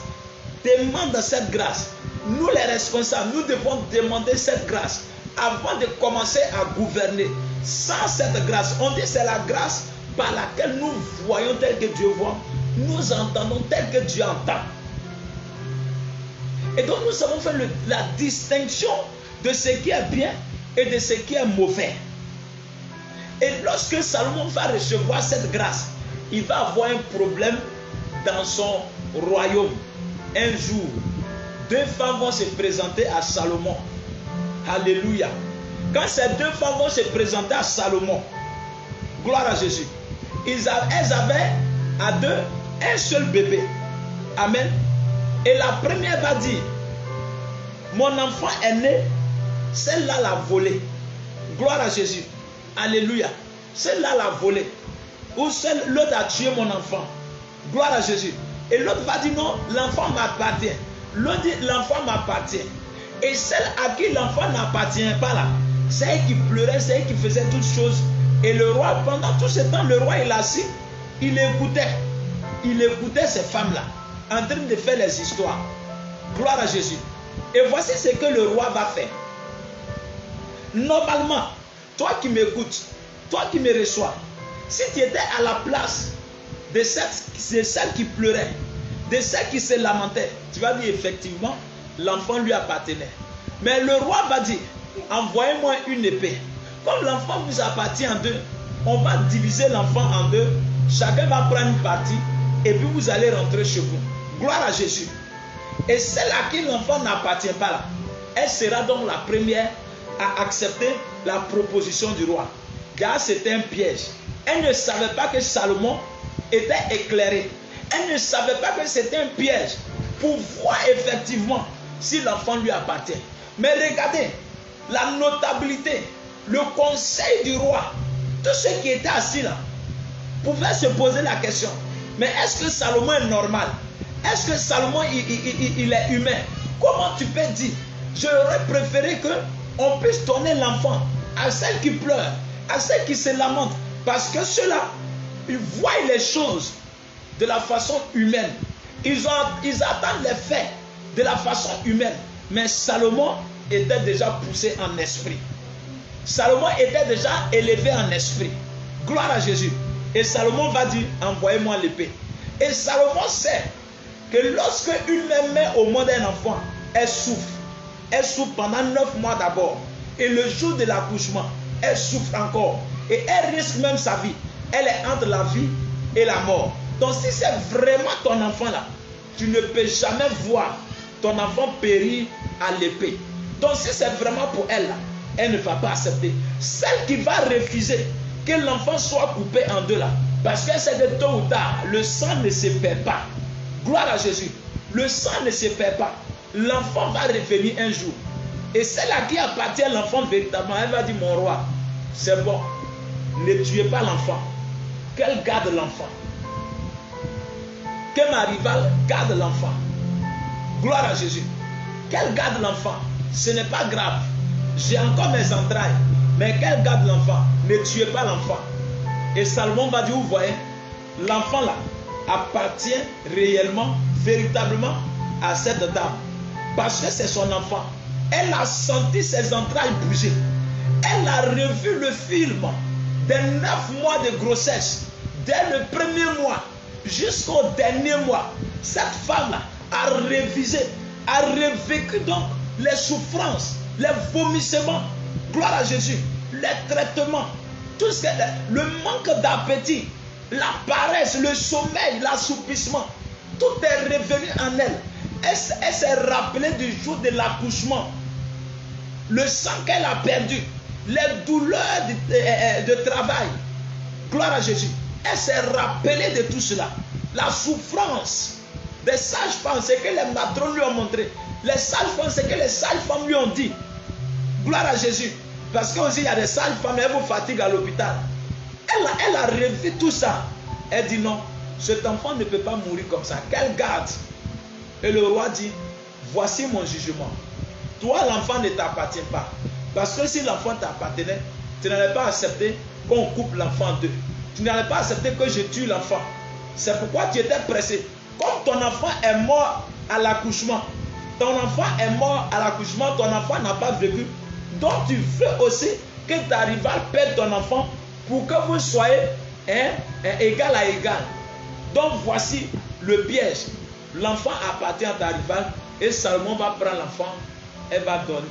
demande cette grâce. Nous les responsables, nous devons demander cette grâce avant de commencer à gouverner. Sans cette grâce, on dit c'est la grâce par laquelle nous voyons tel que Dieu voit, nous entendons tel que Dieu entend. Et donc nous savons faire la distinction de ce qui est bien et de ce qui est mauvais. Et lorsque Salomon va recevoir cette grâce, il va avoir un problème dans son royaume. Un jour, deux femmes vont se présenter à Salomon. Alléluia. Quand ces deux femmes vont se présenter à Salomon, gloire à Jésus, elles avaient à deux un seul bébé. Amen. Et la première va dire, mon enfant est né, celle-là l'a volé. Gloire à Jésus. Alléluia. Celle-là l'a volé. Ou l'autre a tué mon enfant. Gloire à Jésus. Et l'autre va dire non, l'enfant m'appartient. L'autre dit l'enfant m'appartient. Et celle à qui l'enfant n'appartient pas là, c'est elle qui pleurait, c'est elle qui faisait toutes choses. Et le roi, pendant tout ce temps, le roi il est assis, il écoutait ces femmes-là, en train de faire les histoires. Gloire à Jésus. Et voici ce que le roi va faire. Normalement, toi qui m'écoutes, toi qui me reçois, si tu étais à la place de celle qui pleurait, de celle qui se lamentait, tu vas dire effectivement, l'enfant lui appartenait. Mais le roi va dire, envoyez-moi une épée. Comme l'enfant vous appartient en deux, on va diviser l'enfant en deux. Chacun va prendre une partie et puis vous allez rentrer chez vous. Gloire à Jésus. Et celle à qui l'enfant n'appartient pas là, elle sera donc la première à accepter la proposition du roi. Car c'était un piège. Elle ne savait pas que Salomon était éclairé. Elle ne savait pas que c'était un piège pour voir effectivement si l'enfant lui appartient. Mais regardez, la notabilité, le conseil du roi, tous ceux qui étaient assis là, pouvaient se poser la question, mais est-ce que Salomon est normal? Est-ce que Salomon il est humain? Comment tu peux dire? J'aurais préféré qu'on puisse donner l'enfant à celle qui pleure, à celle qui se lamente, parce que ceux-là, ils voient les choses de la façon humaine. Ils attendent les faits de la façon humaine. Mais Salomon était déjà poussé en esprit. Salomon était déjà élevé en esprit. Gloire à Jésus. Et Salomon va dire, envoyez-moi l'épée. Et Salomon sait que lorsque une mère met au monde un enfant, elle souffre. Elle souffre pendant 9 mois d'abord. Et le jour de l'accouchement, elle souffre encore. Et elle risque même sa vie. Elle est entre la vie et la mort. Donc si c'est vraiment ton enfant là, tu ne peux jamais voir ton enfant périr à l'épée. Donc si c'est vraiment pour elle là, elle ne va pas accepter. Celle qui va refuser que l'enfant soit coupé en deux là, parce que c'est de tôt ou tard, le sang ne se perd pas. Gloire à Jésus. Le sang ne se perd pas. L'enfant va revenir un jour. Et celle à qui appartient l'enfant véritablement, elle va dire, mon roi, c'est bon, ne tuez pas l'enfant. Qu'elle garde l'enfant. Que ma rivale garde l'enfant. Gloire à Jésus. Qu'elle garde l'enfant. Ce n'est pas grave. J'ai encore mes entrailles. Mais qu'elle garde l'enfant. Ne tuez pas l'enfant. Et Salomon va dire, vous voyez, l'enfant là appartient réellement, véritablement à cette dame. Parce que c'est son enfant. Elle a senti ses entrailles bouger. Elle a revu le film des 9 mois de grossesse. Dès le premier mois jusqu'au dernier mois. Cette femme-là a révisé, a revécu donc les souffrances, les vomissements. Gloire à Jésus. Les traitements. Tout ce le manque d'appétit, la paresse, le sommeil, l'assoupissement. Tout est revenu en elle. Elle s'est rappelée du jour de l'accouchement. Le sang qu'elle a perdu. Les douleurs de travail. Gloire à Jésus. Elle s'est rappelée de tout cela. La souffrance des sages-femmes, c'est que les matrones lui ont montré. Les sages-femmes, c'est que les sages-femmes lui ont dit. Gloire à Jésus. Parce qu'il y a des sages-femmes, elles vous fatiguent à l'hôpital. Elle a revu tout ça. Elle dit non, cet enfant ne peut pas mourir comme ça. Qu'elle garde. Et le roi dit, voici mon jugement. Toi, l'enfant ne t'appartient pas. Parce que si l'enfant t'appartenait, tu n'allais pas accepter qu'on coupe l'enfant en deux. Tu n'allais pas accepter que je tue l'enfant. C'est pourquoi tu étais pressé. Comme ton enfant est mort à l'accouchement, ton enfant est mort à l'accouchement, ton enfant n'a pas vécu. Donc tu veux aussi que ta rivale perde ton enfant pour que vous soyez égal à égal. Donc voici le piège. L'enfant appartient à ta rivale et Salomon va prendre l'enfant.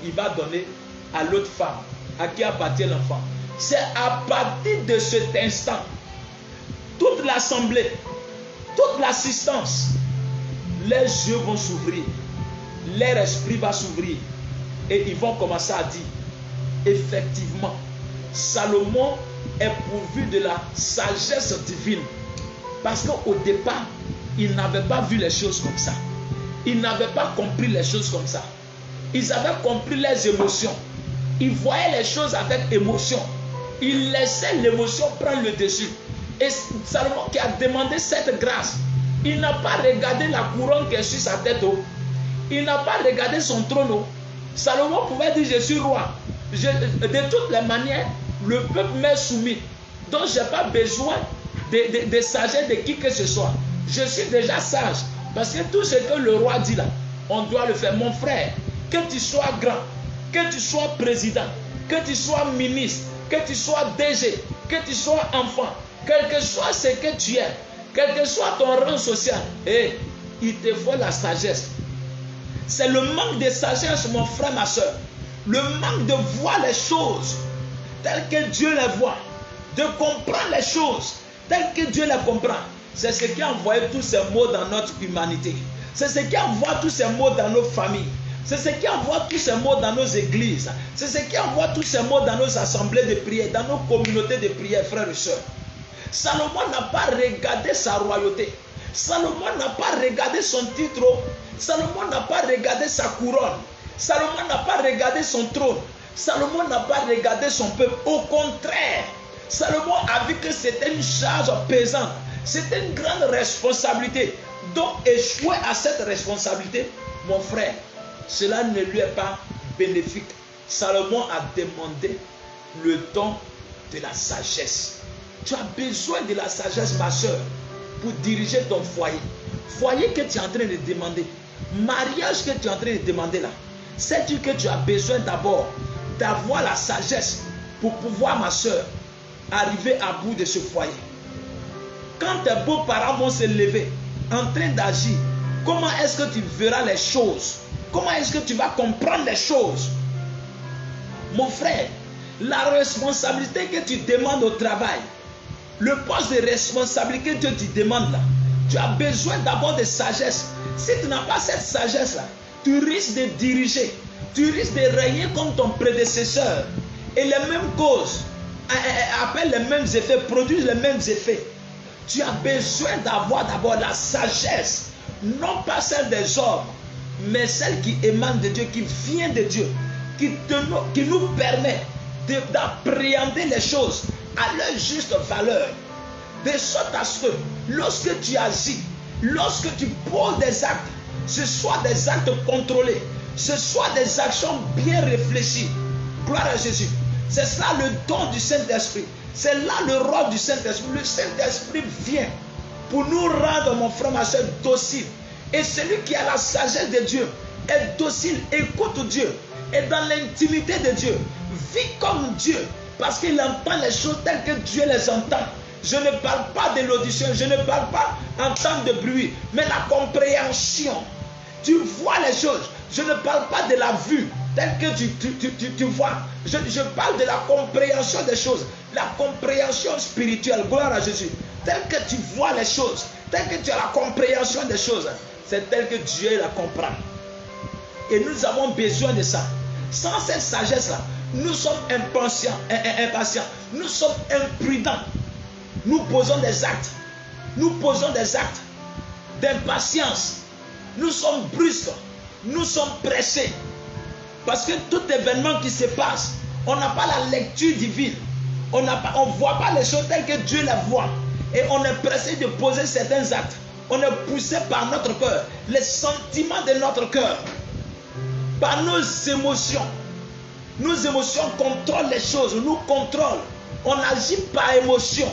Il va donner à l'autre femme à qui appartient l'enfant. C'est à partir de cet instant, toute l'assemblée, toute l'assistance, les yeux vont s'ouvrir, leur esprit va s'ouvrir et ils vont commencer à dire, effectivement, Salomon est pourvu de la sagesse divine. Parce qu'au départ, il n'avait pas vu les choses comme ça. Ils n'avaient pas compris les choses comme ça. Ils avaient compris les émotions. Ils voyaient les choses avec émotion. Ils laissaient l'émotion prendre le dessus. Et Salomon qui a demandé cette grâce, il n'a pas regardé la couronne qui est sur sa tête. Il n'a pas regardé son trône. Salomon pouvait dire, je suis roi. De toutes les manières, le peuple m'est soumis. Donc je n'ai pas besoin de sagesse de qui que ce soit. Je suis déjà sage. Parce que tout ce que le roi dit là, on doit le faire. Mon frère, que tu sois grand, que tu sois président, que tu sois ministre, que tu sois DG, que tu sois enfant, quel que soit ce que tu es, quel que soit ton rang social, il te faut la sagesse. C'est le manque de sagesse, mon frère, ma soeur. Le manque de voir les choses telles que Dieu les voit, de comprendre les choses telles que Dieu les comprend. C'est ce qui envoie tous ces mots dans notre humanité. C'est ce qui envoie tous ces mots dans nos familles. C'est ce qui envoie tous ces mots dans nos églises. C'est ce qui envoie tous ces mots dans nos assemblées de prière, dans nos communautés de prière, frères et sœurs. Salomon n'a pas regardé sa royauté. Salomon n'a pas regardé son titre. Salomon n'a pas regardé sa couronne. Salomon n'a pas regardé son trône. Salomon n'a pas regardé son peuple. Au contraire, Salomon a vu que c'était une charge pesante. C'était une grande responsabilité. Donc échouer à cette responsabilité, mon frère, cela ne lui est pas bénéfique. Salomon a demandé le don de la sagesse. Tu as besoin de la sagesse, ma soeur, pour diriger ton foyer. Foyer que tu es en train de demander. Mariage que tu es en train de demander là. Sais-tu que tu as besoin d'abord d'avoir la sagesse pour pouvoir, ma soeur, arriver à bout de ce foyer. Quand tes beaux-parents vont se lever en train d'agir, comment est-ce que tu verras les choses? Comment est-ce que tu vas comprendre les choses? Mon frère, la responsabilité que tu demandes au travail, le poste de responsabilité que tu demandes là, tu as besoin d'abord de sagesse. Si tu n'as pas cette sagesse là, tu risques de diriger, tu risques de régner comme ton prédécesseur. Et les mêmes causes appellent les mêmes effets, produisent les mêmes effets. Tu as besoin d'avoir d'abord la sagesse, non pas celle des hommes, mais celle qui émane de Dieu, qui vient de Dieu, qui nous permet d'appréhender les choses à leur juste valeur. De sorte à ce que lorsque tu agis, lorsque tu poses des actes, ce soit des actes contrôlés, ce soit des actions bien réfléchies. Gloire à Jésus. C'est ça le don du Saint-Esprit. C'est là le rôle du Saint-Esprit. Le Saint-Esprit vient pour nous rendre, mon frère, ma soeur, docile. Et celui qui a la sagesse de Dieu est docile, écoute Dieu, est dans l'intimité de Dieu, vit comme Dieu, parce qu'il entend les choses telles que Dieu les entend. Je ne parle pas de l'audition, je ne parle pas en temps de bruit, mais la compréhension. Tu vois les choses. Je ne parle pas de la vue telle que tu vois. Je parle de la compréhension des choses. La compréhension spirituelle. Gloire à Jésus. Telle que tu vois les choses. Telle que tu as la compréhension des choses. C'est tel que Dieu la comprend. Et nous avons besoin de ça. Sans cette sagesse-là, nous sommes impatients. Nous sommes imprudents. Nous posons des actes. Nous posons des actes d'impatience. Nous sommes brusques. Nous sommes pressés. Parce que tout événement qui se passe, On n'a pas la lecture divine. On ne voit pas les choses telles que Dieu les voit. Et on est pressé de poser certains actes. On est poussé par notre cœur, les sentiments de notre cœur, par nos émotions. Nos émotions contrôlent les choses, nous contrôlent. On agit par émotion.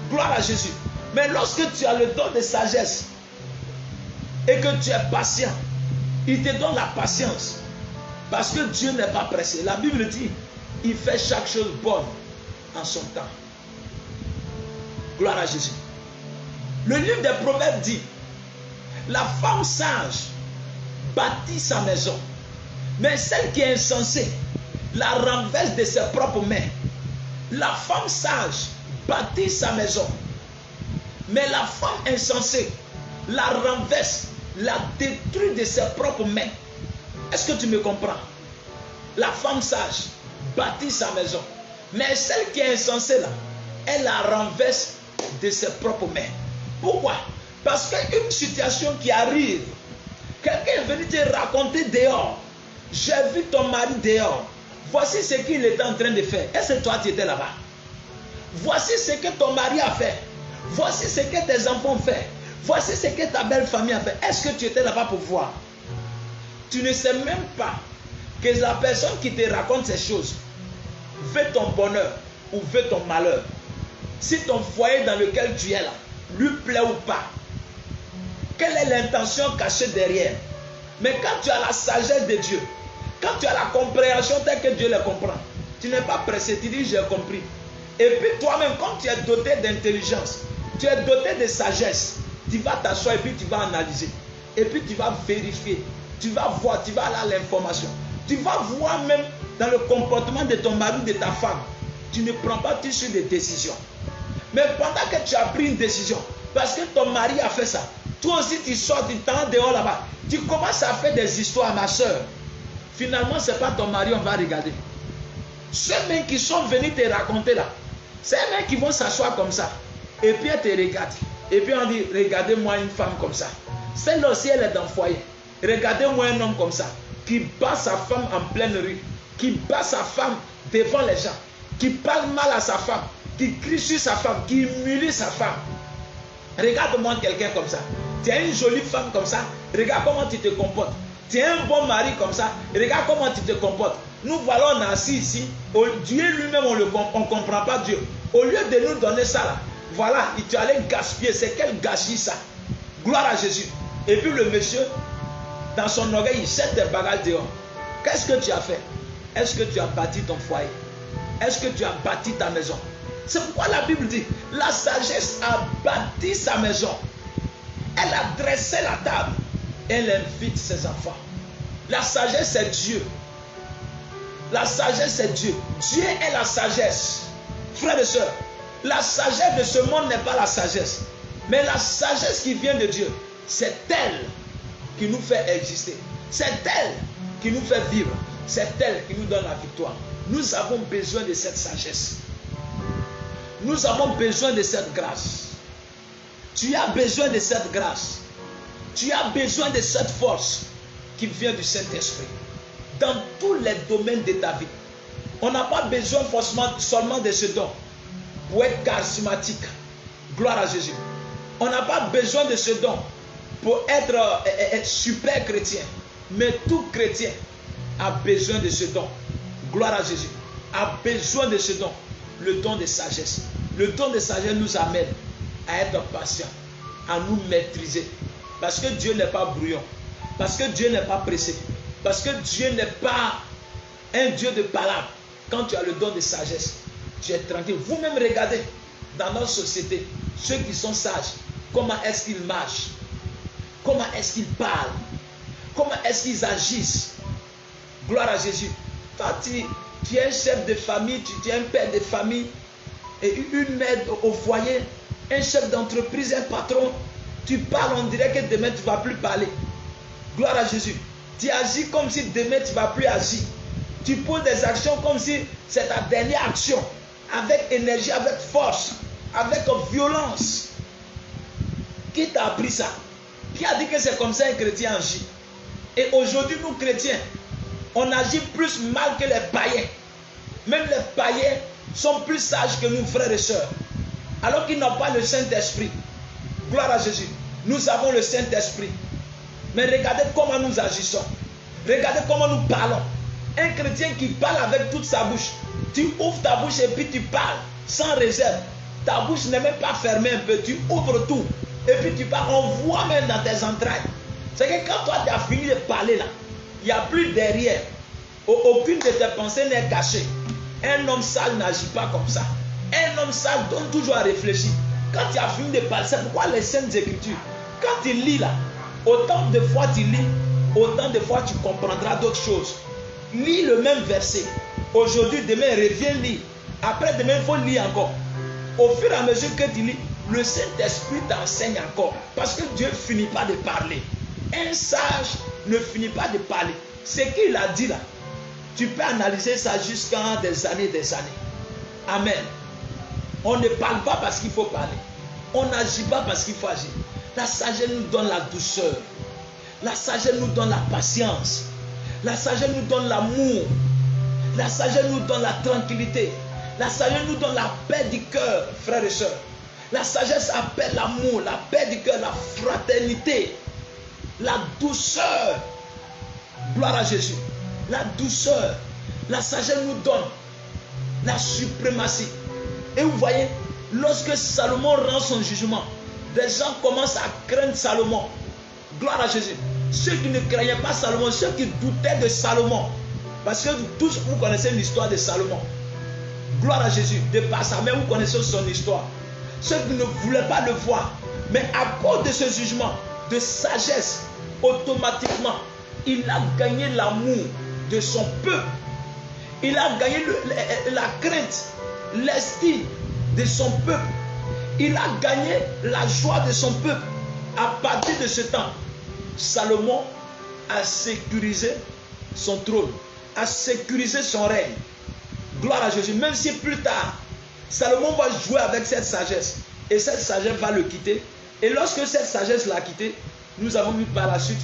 Gloire à Jésus. Mais lorsque tu as le don de sagesse et que tu es patient, il te donne la patience. Parce que Dieu n'est pas pressé. La Bible dit, il fait chaque chose bonne en son temps. Gloire à Jésus. Le livre des Proverbes dit, la femme sage bâtit sa maison, mais celle qui est insensée la renverse de ses propres mains. La femme sage bâtit sa maison, mais la femme insensée la renverse, la détruit de ses propres mains. Est-ce que tu me comprends? La femme sage bâtit sa maison, mais celle qui est insensée là, elle la renverse de ses propres mains. Pourquoi? Parce qu'une situation qui arrive, quelqu'un est venu te raconter dehors, j'ai vu ton mari dehors, voici ce qu'il était en train de faire. Est-ce que toi tu étais là-bas? Voici ce que ton mari a fait, voici ce que tes enfants ont fait, voici ce que ta belle famille a fait. Est-ce que tu étais là-bas pour voir? Tu ne sais même pas que la personne qui te raconte ces choses veut ton bonheur ou veut ton malheur. Si ton foyer dans lequel tu es là lui plaît ou pas, quelle est l'intention cachée derrière? Mais quand tu as la sagesse de Dieu, quand tu as la compréhension telle que Dieu le comprend, tu n'es pas pressé, tu dis j'ai compris. Et puis toi-même, comme tu es doté d'intelligence, tu es doté de sagesse, tu vas t'asseoir et puis tu vas analyser. Et puis tu vas vérifier, tu vas voir, tu vas aller à l'information. Tu vas voir même dans le comportement de ton mari, de ta femme. Tu ne prends pas tout sur des décisions. Mais pendant que tu as pris une décision, parce que ton mari a fait ça, toi aussi tu sors, tu t'en dehors là-bas, tu commences à faire des histoires, ma soeur. Finalement, ce n'est pas ton mari, on va regarder. Ceux mêmes qui sont venus te raconter là, c'est eux mêmes qui vont s'asseoir comme ça. Et puis elle te regarde. Et puis on dit, regardez-moi une femme comme ça. Celle-là aussi, elle est dans le foyer. Regardez-moi un homme comme ça, qui bat sa femme en pleine rue, qui bat sa femme devant les gens, qui parle mal à sa femme, qui crie sur sa femme, qui humilie sa femme. Regarde-moi quelqu'un comme ça. Tu as une jolie femme comme ça, regarde comment tu te comportes. Tu as un bon mari comme ça, regarde comment tu te comportes. Nous voilà, on est assis ici. Dieu lui-même, on ne comprend pas Dieu. Au lieu de nous donner ça là, voilà, tu allais gaspiller. C'est quel gâchis ça? Gloire à Jésus. Et puis le monsieur, dans son orgueil, il jette des bagages dehors. Qu'est-ce que tu as fait? Est-ce que tu as bâti ton foyer? Est-ce que tu as bâti ta maison? C'est pourquoi la Bible dit, la sagesse a bâti sa maison. Elle a dressé la table. Elle invite ses enfants. La sagesse, c'est Dieu. La sagesse, c'est Dieu. Dieu est la sagesse. Frères et sœurs, la sagesse de ce monde n'est pas la sagesse. Mais la sagesse qui vient de Dieu, c'est elle qui nous fait exister. C'est elle qui nous fait vivre. C'est elle qui nous donne la victoire. Nous avons besoin de cette sagesse. Nous avons besoin de cette grâce. Tu as besoin de cette grâce. Tu as besoin de cette force qui vient du Saint-Esprit. Dans tous les domaines de ta vie. On n'a pas besoin forcément seulement de ce don pour être charismatique. Gloire à Jésus. On n'a pas besoin de ce don pour être super chrétien. Mais tout chrétien a besoin de ce don. Gloire à Jésus. A besoin de ce don. Le don de sagesse. Le don de sagesse nous amène à être patient, à nous maîtriser. Parce que Dieu n'est pas brouillon. Parce que Dieu n'est pas pressé. Parce que Dieu n'est pas un Dieu de palabre. Quand tu as le don de sagesse, tu es tranquille. Vous-même regardez dans notre société, ceux qui sont sages, comment est-ce qu'ils marchent, comment est-ce qu'ils parlent, comment est-ce qu'ils agissent. Gloire à Jésus. Toi, tu es un chef de famille, tu es un père de famille, et une mère au foyer, un chef d'entreprise, un patron. Tu parles, on dirait que demain tu ne vas plus parler. Gloire à Jésus. Tu agis comme si demain tu ne vas plus agir. Tu poses des actions comme si c'est ta dernière action. Avec énergie, avec force, avec violence. Qui t'a appris ça? Qui a dit que c'est comme ça un chrétien agit? Et aujourd'hui, nous chrétiens, on agit plus mal que les païens. Même les païens sont plus sages que nous, frères et sœurs. Alors qu'ils n'ont pas le Saint-Esprit. Gloire à Jésus. Nous avons le Saint-Esprit. Mais regardez comment nous agissons. Regardez comment nous parlons. Un chrétien qui parle avec toute sa bouche. Tu ouvres ta bouche et puis tu parles sans réserve. Ta bouche n'est même pas fermée un peu. Tu ouvres tout. Et puis tu parles. On voit même dans tes entrailles. C'est que quand toi tu as fini de parler là, il n'y a plus derrière. Aucune de tes pensées n'est cachée. Un homme sale n'agit pas comme ça. Un homme sale donne toujours à réfléchir. Quand tu as fini de parler, c'est pourquoi les Saintes Écritures, quand tu lis là, autant de fois tu lis, autant de fois tu comprendras d'autres choses. Lis le même verset. Aujourd'hui, demain, reviens lire. Après, demain, il faut lire encore. Au fur et à mesure que tu lis, le Saint-Esprit t'enseigne encore. Parce que Dieu ne finit pas de parler. Un sage ne finit pas de parler. Ce qu'il a dit là, tu peux analyser ça jusqu'à des années, des années. Amen. On ne parle pas parce qu'il faut parler. On n'agit pas parce qu'il faut agir. La sagesse nous donne la douceur. La sagesse nous donne la patience. La sagesse nous donne l'amour. La sagesse nous donne la tranquillité. La sagesse nous donne la paix du cœur, frères et sœurs. La sagesse appelle l'amour, la paix du cœur, la fraternité, la douceur. Gloire à Jésus. La douceur. La sagesse nous donne la suprématie. Et vous voyez, lorsque Salomon rend son jugement, des gens commencent à craindre Salomon. Gloire à Jésus. Ceux qui ne craignaient pas Salomon, ceux qui doutaient de Salomon. Parce que tous, vous connaissez l'histoire de Salomon. Gloire à Jésus. De par sa mère, vous connaissez son histoire. Ceux qui ne voulaient pas le voir. Mais à cause de ce jugement, de sagesse, automatiquement, il a gagné l'amour de son peuple. Il a gagné la crainte, l'estime de son peuple. Il a gagné la joie de son peuple. À partir de ce temps, Salomon a sécurisé son trône, a sécurisé son règne. Gloire à Jésus. Même si plus tard, Salomon va jouer avec cette sagesse. Et cette sagesse va le quitter. Et lorsque cette sagesse l'a quitté, nous avons vu par la suite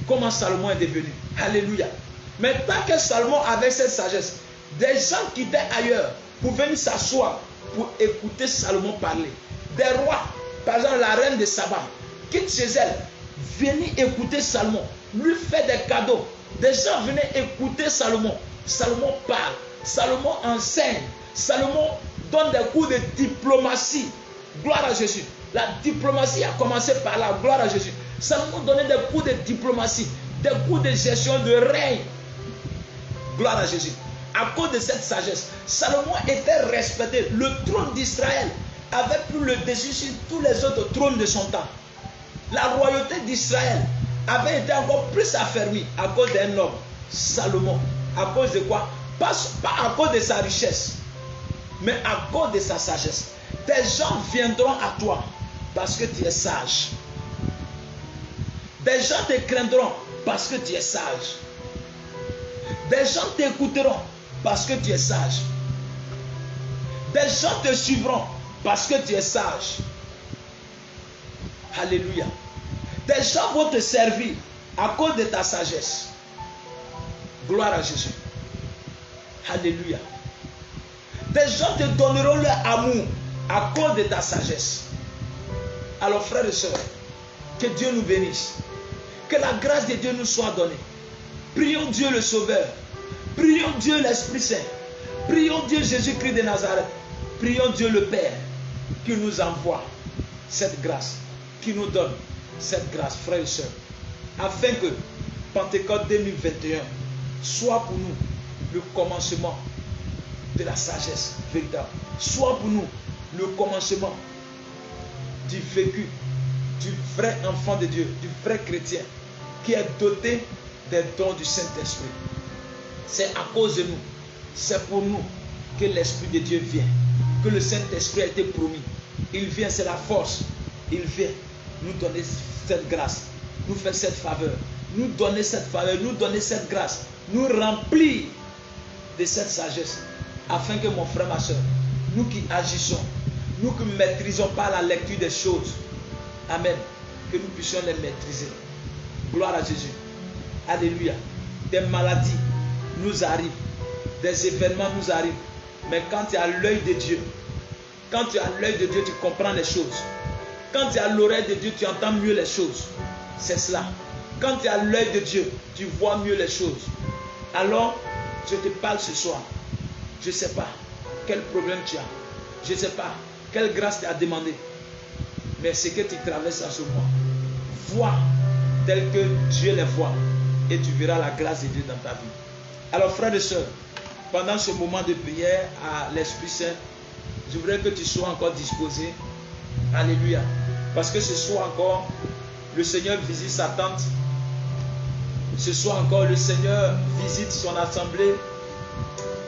comment Salomon est devenu. Alléluia. Mais tant que Salomon avait cette sagesse, des gens qui étaient ailleurs pour venir s'asseoir pour écouter Salomon parler. Des rois, par exemple la reine de Saba, quitte chez elle, venir écouter Salomon, lui fait des cadeaux. Des gens venaient écouter Salomon. Salomon parle, Salomon enseigne, Salomon donne des cours de diplomatie. Gloire à Jésus. La diplomatie a commencé par là. Gloire à Jésus. Salomon donnait des cours de diplomatie, des cours de gestion de règne. Gloire à Jésus. À cause de cette sagesse, Salomon était respecté. Le trône d'Israël avait pris le dessus sur tous les autres trônes de son temps. La royauté d'Israël avait été encore plus affermie à cause d'un homme, Salomon. À cause de quoi? Pas à cause de sa richesse, mais à cause de sa sagesse. Des gens viendront à toi parce que tu es sage. Des gens te craindront parce que tu es sage. Des gens t'écouteront parce que tu es sage. Des gens te suivront parce que tu es sage. Alléluia. Des gens vont te servir à cause de ta sagesse. Gloire à Jésus. Alléluia. Des gens te donneront leur amour à cause de ta sagesse. Alors frères et sœurs, que Dieu nous bénisse. Que la grâce de Dieu nous soit donnée. Prions Dieu le Sauveur. Prions Dieu l'Esprit Saint. Prions Dieu Jésus-Christ de Nazareth. Prions Dieu le Père qui nous envoie cette grâce, qui nous donne cette grâce, frères et sœurs, afin que Pentecôte 2021 soit pour nous le commencement de la sagesse véritable, soit pour nous le commencement du vécu, du vrai enfant de Dieu, du vrai chrétien qui est doté des dons du Saint-Esprit. C'est à cause de nous, c'est pour nous que l'Esprit de Dieu vient, que le Saint-Esprit a été promis. Il vient, c'est la force. Il vient nous donner cette grâce, nous faire cette faveur, nous donner cette faveur, nous donner cette grâce, nous remplir de cette sagesse, afin que mon frère, ma soeur, nous qui agissons, nous qui ne maîtrisons pas la lecture des choses, amen, que nous puissions les maîtriser. Gloire à Jésus. Alléluia. Des maladies nous arrivent, des événements nous arrivent, Mais quand tu as l'œil de Dieu, quand tu as l'œil de Dieu, tu comprends les choses. Quand tu as l'oreille de Dieu, tu entends mieux les choses. C'est cela. Quand tu as l'œil de Dieu, tu vois mieux les choses. Alors, je te parle ce soir. Je ne sais pas quel problème tu as. Je ne sais pas quelle grâce tu as demandé. Mais ce que tu traverses en ce mois, vois tel que Dieu les voit. Et tu verras la grâce de Dieu dans ta vie. Alors, frères et sœurs, pendant ce moment de prière à l'Esprit Saint, je voudrais que tu sois encore disposé. Alléluia. Parce que ce soir encore, le Seigneur visite sa tente. Ce soir encore, le Seigneur visite son assemblée.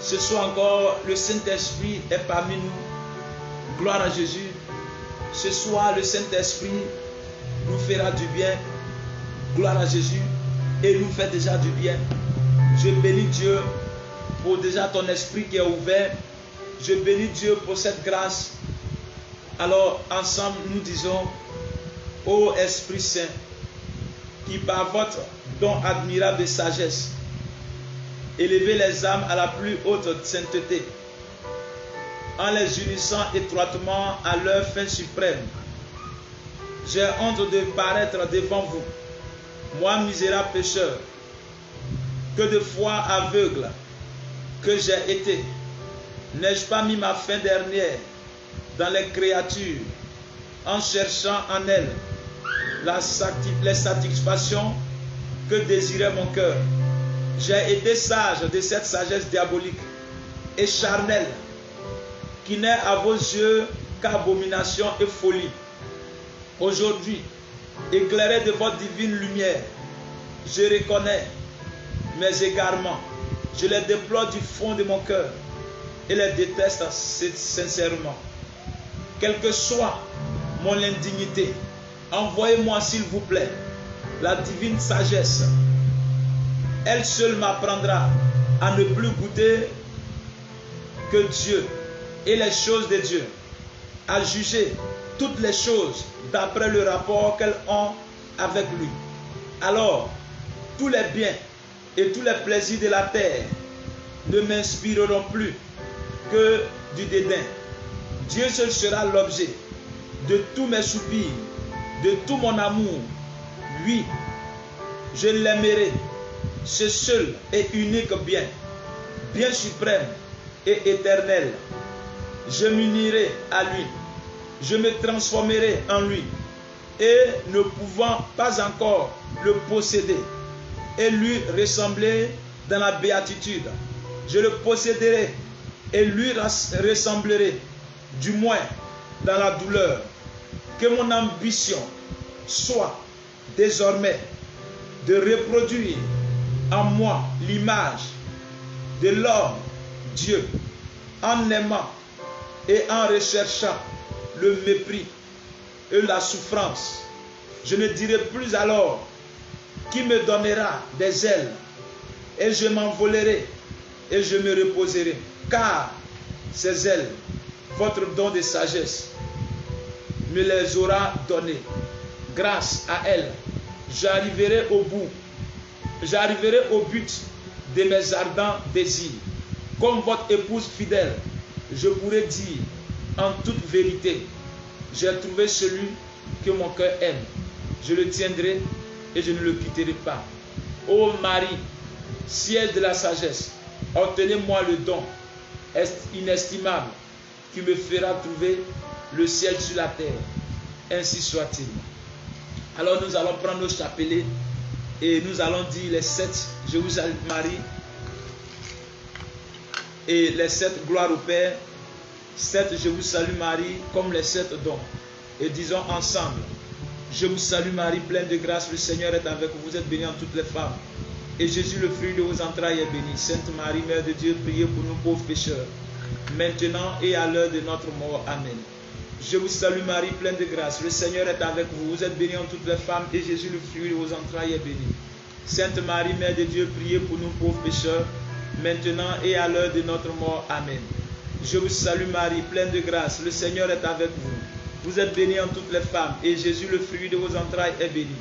Ce soir encore, le Saint-Esprit est parmi nous. Gloire à Jésus. Ce soir, le Saint-Esprit nous fera du bien. Gloire à Jésus. Et nous fait déjà du bien. Je bénis Dieu pour déjà ton esprit qui est ouvert. Je bénis Dieu pour cette grâce. Alors, ensemble, nous disons, ô Esprit Saint, qui par votre don admirable de sagesse, élevez les âmes à la plus haute sainteté, en les unissant étroitement à leur fin suprême. J'ai honte de paraître devant vous, moi misérable pécheur, que de foi aveugle que j'ai été. N'ai-je pas mis ma fin dernière dans les créatures, en cherchant en elles les satisfactions que désirait mon cœur? J'ai été sage de cette sagesse diabolique et charnelle, qui n'est à vos yeux qu'abomination et folie. Aujourd'hui, éclairé de votre divine lumière, je reconnais mes égarements, je les déplore du fond de mon cœur et les déteste sincèrement. Quelle que soit mon indignité, envoyez-moi s'il vous plaît la divine sagesse. Elle seule m'apprendra à ne plus goûter que Dieu et les choses de Dieu, à juger toutes les choses d'après le rapport qu'elles ont avec lui. Alors, tous les biens et tous les plaisirs de la terre ne m'inspireront plus que du dédain. Dieu seul sera l'objet de tous mes soupirs, de tout mon amour. Oui, je l'aimerai, ce seul et unique bien, bien suprême et éternel. Je m'unirai à lui, je me transformerai en lui, et ne pouvant pas encore le posséder et lui ressembler dans la béatitude, je le posséderai et lui ressemblerai, du moins dans la douleur. Que mon ambition soit désormais de reproduire en moi l'image de l'homme Dieu, en aimant et en recherchant le mépris et la souffrance. Je ne dirai plus alors qui me donnera des ailes, et je m'envolerai et je me reposerai, car ces ailes, votre don de sagesse, me les aura données. Grâce à elles, j'arriverai au bout, j'arriverai au but de mes ardents désirs. Comme votre épouse fidèle, je pourrai dire en toute vérité, j'ai trouvé celui que mon cœur aime. Je le tiendrai et je ne le quitterai pas. Ô Marie, siège de la sagesse, obtenez-moi le don inestimable qui me fera trouver le ciel sur la terre. Ainsi soit-il. Alors nous allons prendre nos chapelets et nous allons dire les 7 Je vous salue Marie et les 7 gloires au Père. 7 Je vous salue Marie comme les 7 dons. Et disons ensemble: Je vous salue Marie, pleine de grâce, le Seigneur est avec vous. Vous êtes bénie en toutes les femmes. Et Jésus, le fruit de vos entrailles, est béni. Sainte Marie, Mère de Dieu, priez pour nous pauvres pécheurs, maintenant et à l'heure de notre mort. Amen. Je vous salue Marie, pleine de grâce, le Seigneur est avec vous. Vous êtes bénie en toutes les femmes, et Jésus, le fruit de vos entrailles, est béni. Sainte Marie, Mère de Dieu, priez pour nous pauvres pécheurs, maintenant et à l'heure de notre mort. Amen. Je vous salue Marie, pleine de grâce, le Seigneur est avec vous. Vous êtes bénie en toutes les femmes, et Jésus, le fruit de vos entrailles, est béni.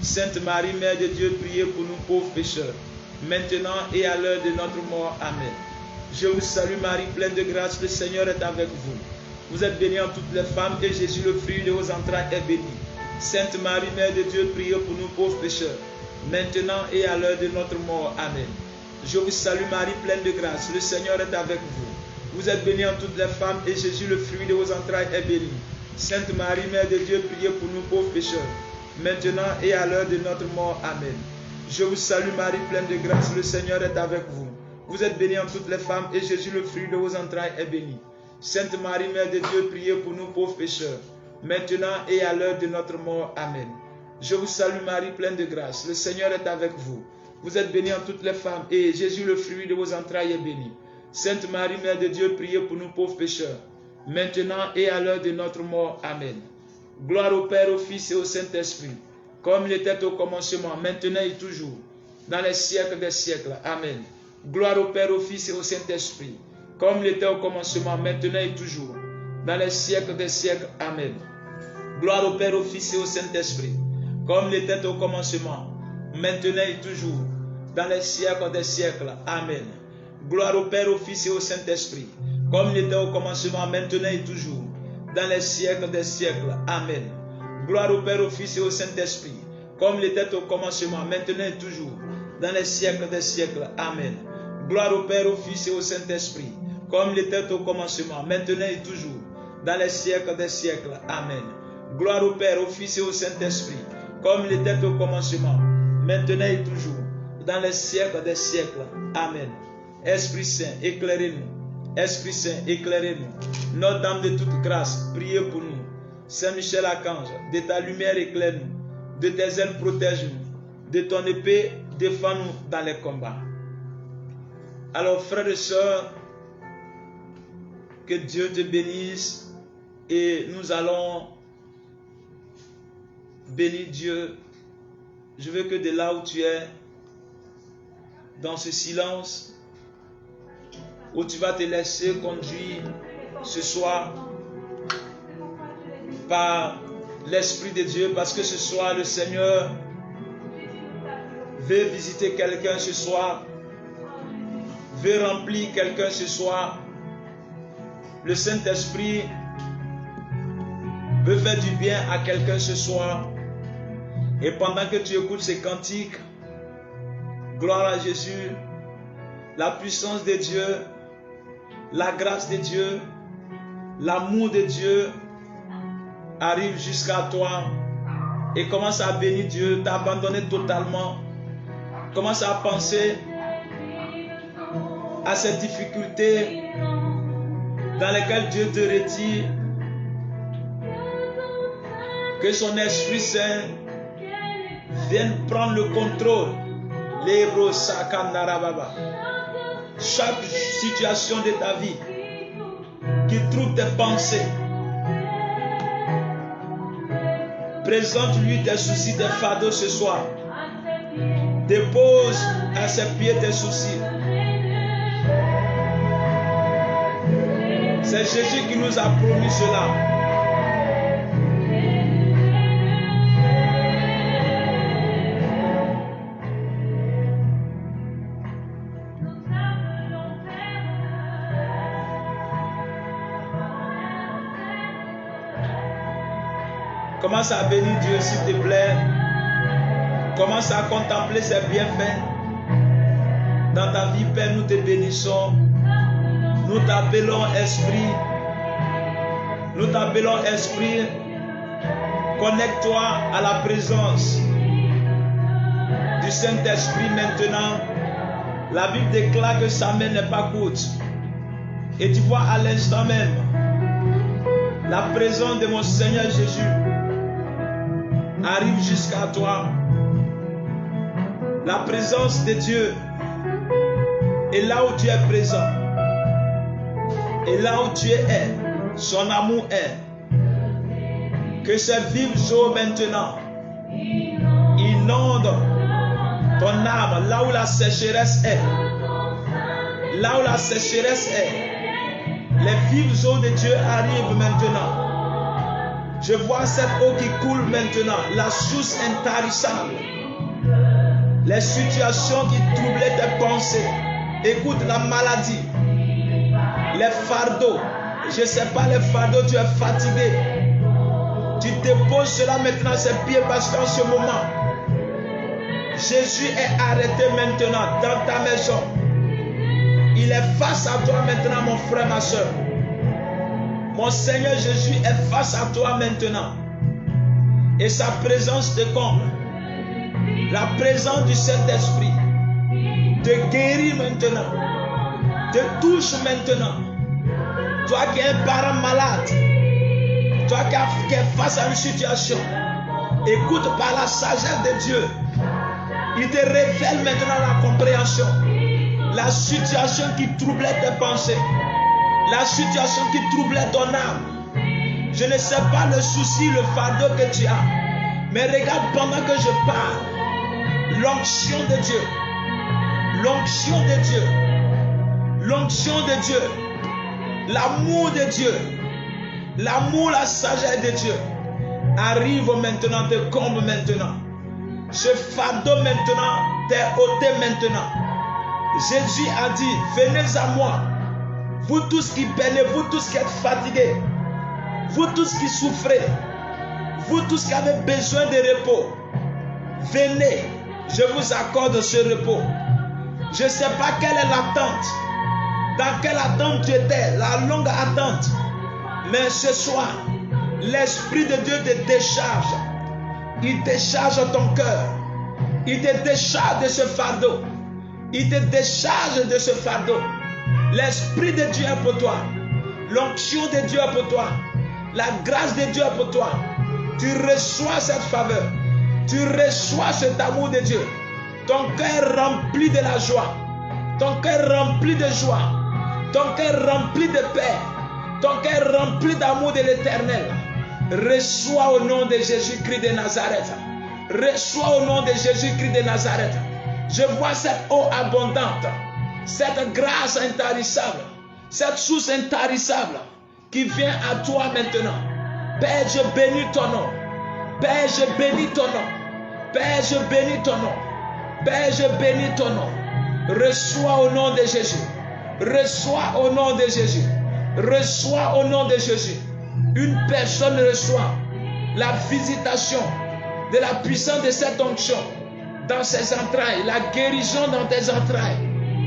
Sainte Marie, Mère de Dieu, priez pour nous pauvres pécheurs, maintenant et à l'heure de notre mort. Amen. Je vous salue Marie, pleine de grâce, le Seigneur est avec vous. Vous êtes bénie en toutes les femmes et Jésus, le fruit de vos entrailles, est béni. Sainte Marie, Mère de Dieu, priez pour nous pauvres pécheurs, maintenant et à l'heure de notre mort. Amen. Je vous salue Marie, pleine de grâce, le Seigneur est avec vous. Vous êtes bénie en toutes les femmes et Jésus, le fruit de vos entrailles, est béni. Sainte Marie, Mère de Dieu, priez pour nous pauvres pécheurs, maintenant et à l'heure de notre mort. Amen. Je vous salue Marie, pleine de grâce, le Seigneur est avec vous. Vous êtes bénie en toutes les femmes et Jésus, le fruit de vos entrailles, est béni. Sainte Marie, Mère de Dieu, priez pour nous pauvres pécheurs, maintenant et à l'heure de notre mort. Amen. Je vous salue Marie, pleine de grâce, le Seigneur est avec vous. Vous êtes bénie en toutes les femmes et Jésus, le fruit de vos entrailles, est béni. Sainte Marie, Mère de Dieu, priez pour nous pauvres pécheurs, maintenant et à l'heure de notre mort. Amen. Gloire au Père, au Fils et au Saint-Esprit, comme il était au commencement, maintenant et toujours, dans les siècles des siècles. Amen. Gloire au Père, au Fils et au Saint-Esprit, comme il était au commencement, maintenant et toujours, dans les siècles des siècles. Amen. Gloire au Père, au Fils et au Saint-Esprit, comme il était au commencement, maintenant et toujours, dans les siècles des siècles. Amen. Gloire au Père, au Fils et au Saint-Esprit, comme il était au commencement, maintenant et toujours, dans les siècles des siècles. Amen. Gloire au Père, au Fils et au Saint-Esprit, comme il était au commencement, maintenant et toujours, dans les siècles des siècles. Amen. Gloire au Père, au Fils et au Saint-Esprit, comme il était au commencement, maintenant et toujours, dans les siècles des siècles. Amen. Gloire au Père, au Fils et au Saint-Esprit, comme il était au commencement, maintenant et toujours, dans les siècles des siècles. Amen. Esprit Saint, éclairez-nous. Esprit Saint, éclairez-nous. Notre-Dame de toute grâce, priez pour nous. Saint Michel Archange, de ta lumière éclaire-nous. De tes ailes protège-nous. De ton épée, défends-nous dans les combats. Alors, frères et sœurs, que Dieu te bénisse et nous allons bénir Dieu. Je veux que de là où tu es, dans ce silence, où tu vas te laisser conduire ce soir par l'Esprit de Dieu, parce que ce soir, le Seigneur veut visiter quelqu'un ce soir, veut remplir quelqu'un ce soir. Le Saint-Esprit veut faire du bien à quelqu'un ce soir. Et pendant que tu écoutes ces cantiques, gloire à Jésus, la puissance de Dieu, la grâce de Dieu, l'amour de Dieu arrive jusqu'à toi et commence à bénir Dieu, t'abandonner totalement. Commence à penser à ces difficultés dans lesquelles Dieu te retire. Que son Esprit Saint vienne prendre le contrôle. Chaque situation de ta vie qui trouble tes pensées, présente-lui tes soucis, tes fardeaux ce soir. Dépose à ses pieds tes soucis. C'est Jésus qui nous a promis cela. Commence à bénir Dieu, s'il te plaît. Commence à contempler ses bienfaits dans ta vie, Père. Nous te bénissons. Nous t'appelons Esprit. Nous t'appelons Esprit. Connecte-toi à la présence du Saint-Esprit maintenant. La Bible déclare que sa main n'est pas courte. Et tu vois à l'instant même la présence de mon Seigneur Jésus arrive jusqu'à toi. La présence de Dieu est là où tu es présent. Et là où tu es, son amour est. Que ces vives eaux maintenant inondent ton âme là où la sécheresse est. Là où la sécheresse est. Les vives eaux de Dieu arrivent maintenant. Je vois cette eau qui coule maintenant, la source intarissable. Les situations qui troublaient tes pensées. Écoute, la maladie, Les fardeaux, je ne sais pas les fardeaux, tu es fatigué. Tu déposes cela maintenant à ses pieds parce qu'en ce moment, Jésus est arrêté maintenant dans ta maison. Il est face à toi maintenant, mon frère, ma soeur. Mon Seigneur Jésus est face à toi maintenant. Et sa présence te comble. La présence du Saint-Esprit te guérit maintenant. Te touche maintenant. Toi qui es un parent malade. Toi qui es face à une situation. Écoute par la sagesse de Dieu. Il te révèle maintenant la compréhension. La situation qui troublait tes pensées. La situation qui troublait ton âme. Je ne sais pas le souci, le fardeau que tu as. Mais regarde pendant que je parle. L'onction de Dieu. L'onction de Dieu. L'onction de Dieu. L'amour de Dieu. L'amour, la sagesse de Dieu. Arrive maintenant, te comble maintenant. Ce fardeau maintenant, t'es ôté maintenant. Jésus a dit, venez à moi. Vous tous qui peinez, vous tous qui êtes fatigués, vous tous qui souffrez, vous tous qui avez besoin de repos, venez, je vous accorde ce repos. Je ne sais pas quelle est l'attente, dans quelle attente tu étais, la longue attente. Mais ce soir, l'Esprit de Dieu te décharge. Il décharge ton cœur. Il te décharge de ce fardeau. Il te décharge de ce fardeau. L'Esprit de Dieu est pour toi. L'onction de Dieu est pour toi. La grâce de Dieu est pour toi. Tu reçois cette faveur. Tu reçois cet amour de Dieu. Ton cœur rempli de la joie. Ton cœur rempli de joie. Ton cœur rempli de paix. Ton cœur rempli d'amour de l'Éternel. Reçois au nom de Jésus-Christ de Nazareth. Reçois au nom de Jésus-Christ de Nazareth. Je vois cette eau abondante. Cette grâce intarissable, cette source intarissable qui vient à toi maintenant. Père, je bénis ton nom. Père, je bénis ton nom. Père, je bénis ton nom. Père, je bénis ton nom. Reçois au nom de Jésus. Reçois au nom de Jésus. Reçois au nom de Jésus. Une personne reçoit la visitation de la puissance de cette onction dans ses entrailles, la guérison dans tes entrailles.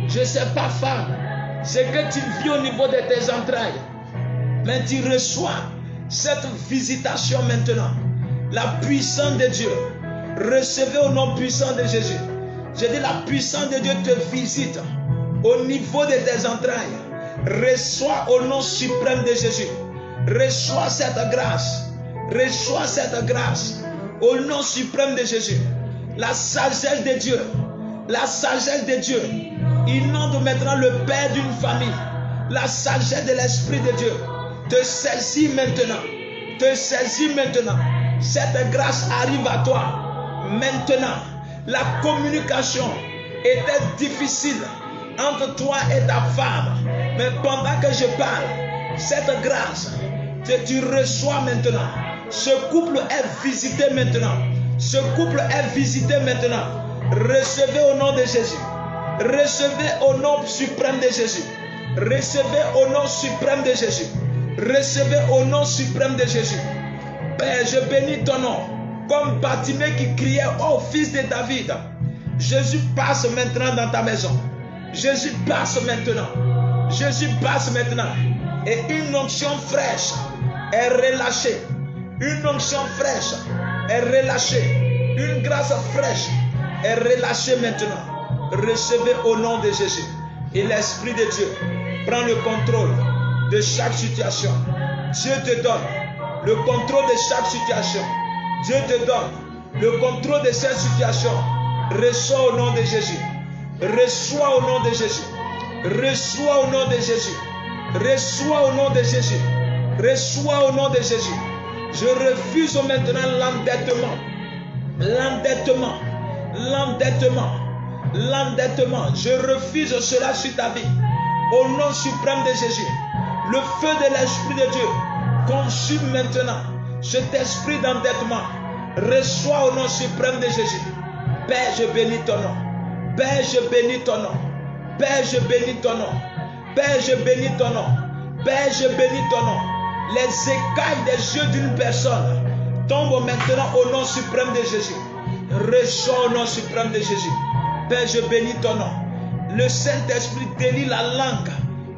Je ne sais pas, femme, ce que tu vis au niveau de tes entrailles. Mais tu reçois cette visitation maintenant. La puissance de Dieu. Recevez au nom puissant de Jésus. Je dis la puissance de Dieu te visite au niveau de tes entrailles. Reçois au nom suprême de Jésus. Reçois cette grâce. Reçois cette grâce. Au nom suprême de Jésus. La sagesse de Dieu. La sagesse de Dieu. Inonde maintenant le père d'une famille. La sagesse de l'Esprit de Dieu te saisit maintenant. Te saisit maintenant. Cette grâce arrive à toi. Maintenant, la communication était difficile entre toi et ta femme. Mais pendant que je parle, cette grâce, tu reçois maintenant. Ce couple est visité maintenant. Ce couple est visité maintenant. Recevez au nom de Jésus. Recevez au nom suprême de Jésus. Recevez au nom suprême de Jésus. Recevez au nom suprême de Jésus. Père, je bénis ton nom. Comme Bartimée qui criait, ô fils de David. Jésus passe maintenant dans ta maison. Jésus passe maintenant. Jésus passe maintenant. Et une onction fraîche est relâchée. Une onction fraîche est relâchée. Une grâce fraîche est relâchée maintenant. Recevez au nom de Jésus. Et l'Esprit de Dieu prend le contrôle de chaque situation. Dieu te donne le contrôle de chaque situation. Dieu te donne le contrôle de cette situation. Reçois au nom de Jésus. Reçois au nom de Jésus. Reçois au nom de Jésus. Reçois au nom de Jésus. Reçois au nom de Jésus. Je refuse maintenant l'endettement. L'endettement. L'endettement. L'endettement. Je refuse cela sur ta vie. Au nom suprême de Jésus. Le feu de l'Esprit de Dieu consume maintenant cet esprit d'endettement. Reçois au nom suprême de Jésus. Père, je bénis ton nom. Père, je bénis ton nom. Père, je bénis ton nom. Père, je bénis ton nom. Père, je bénis ton nom. Les écailles des yeux d'une personne tombent maintenant au nom suprême de Jésus. Reçois au nom suprême de Jésus. Père, je bénis ton nom. Le Saint-Esprit délie la langue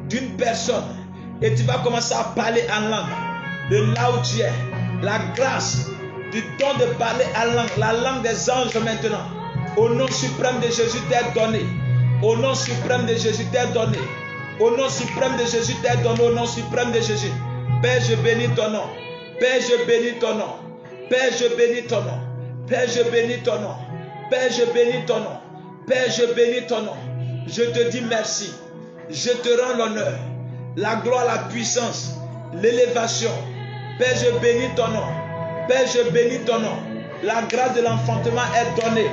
d'une personne et tu vas commencer à parler en langue. De là où tu es, la grâce du don de parler en langue, la langue des anges maintenant, au nom suprême de Jésus t'est donné. Au nom suprême de Jésus t'est donné. Au nom suprême de Jésus t'est donné. Au nom suprême de Jésus. Père, je bénis ton nom. Père, je bénis ton nom. Père, je bénis ton nom. Père, je bénis ton nom. Père, je bénis ton nom. Père, je bénis ton nom. Je te dis merci. Je te rends l'honneur, la gloire, la puissance, l'élévation. Père, je bénis ton nom. Père, je bénis ton nom. La grâce de l'enfantement est donnée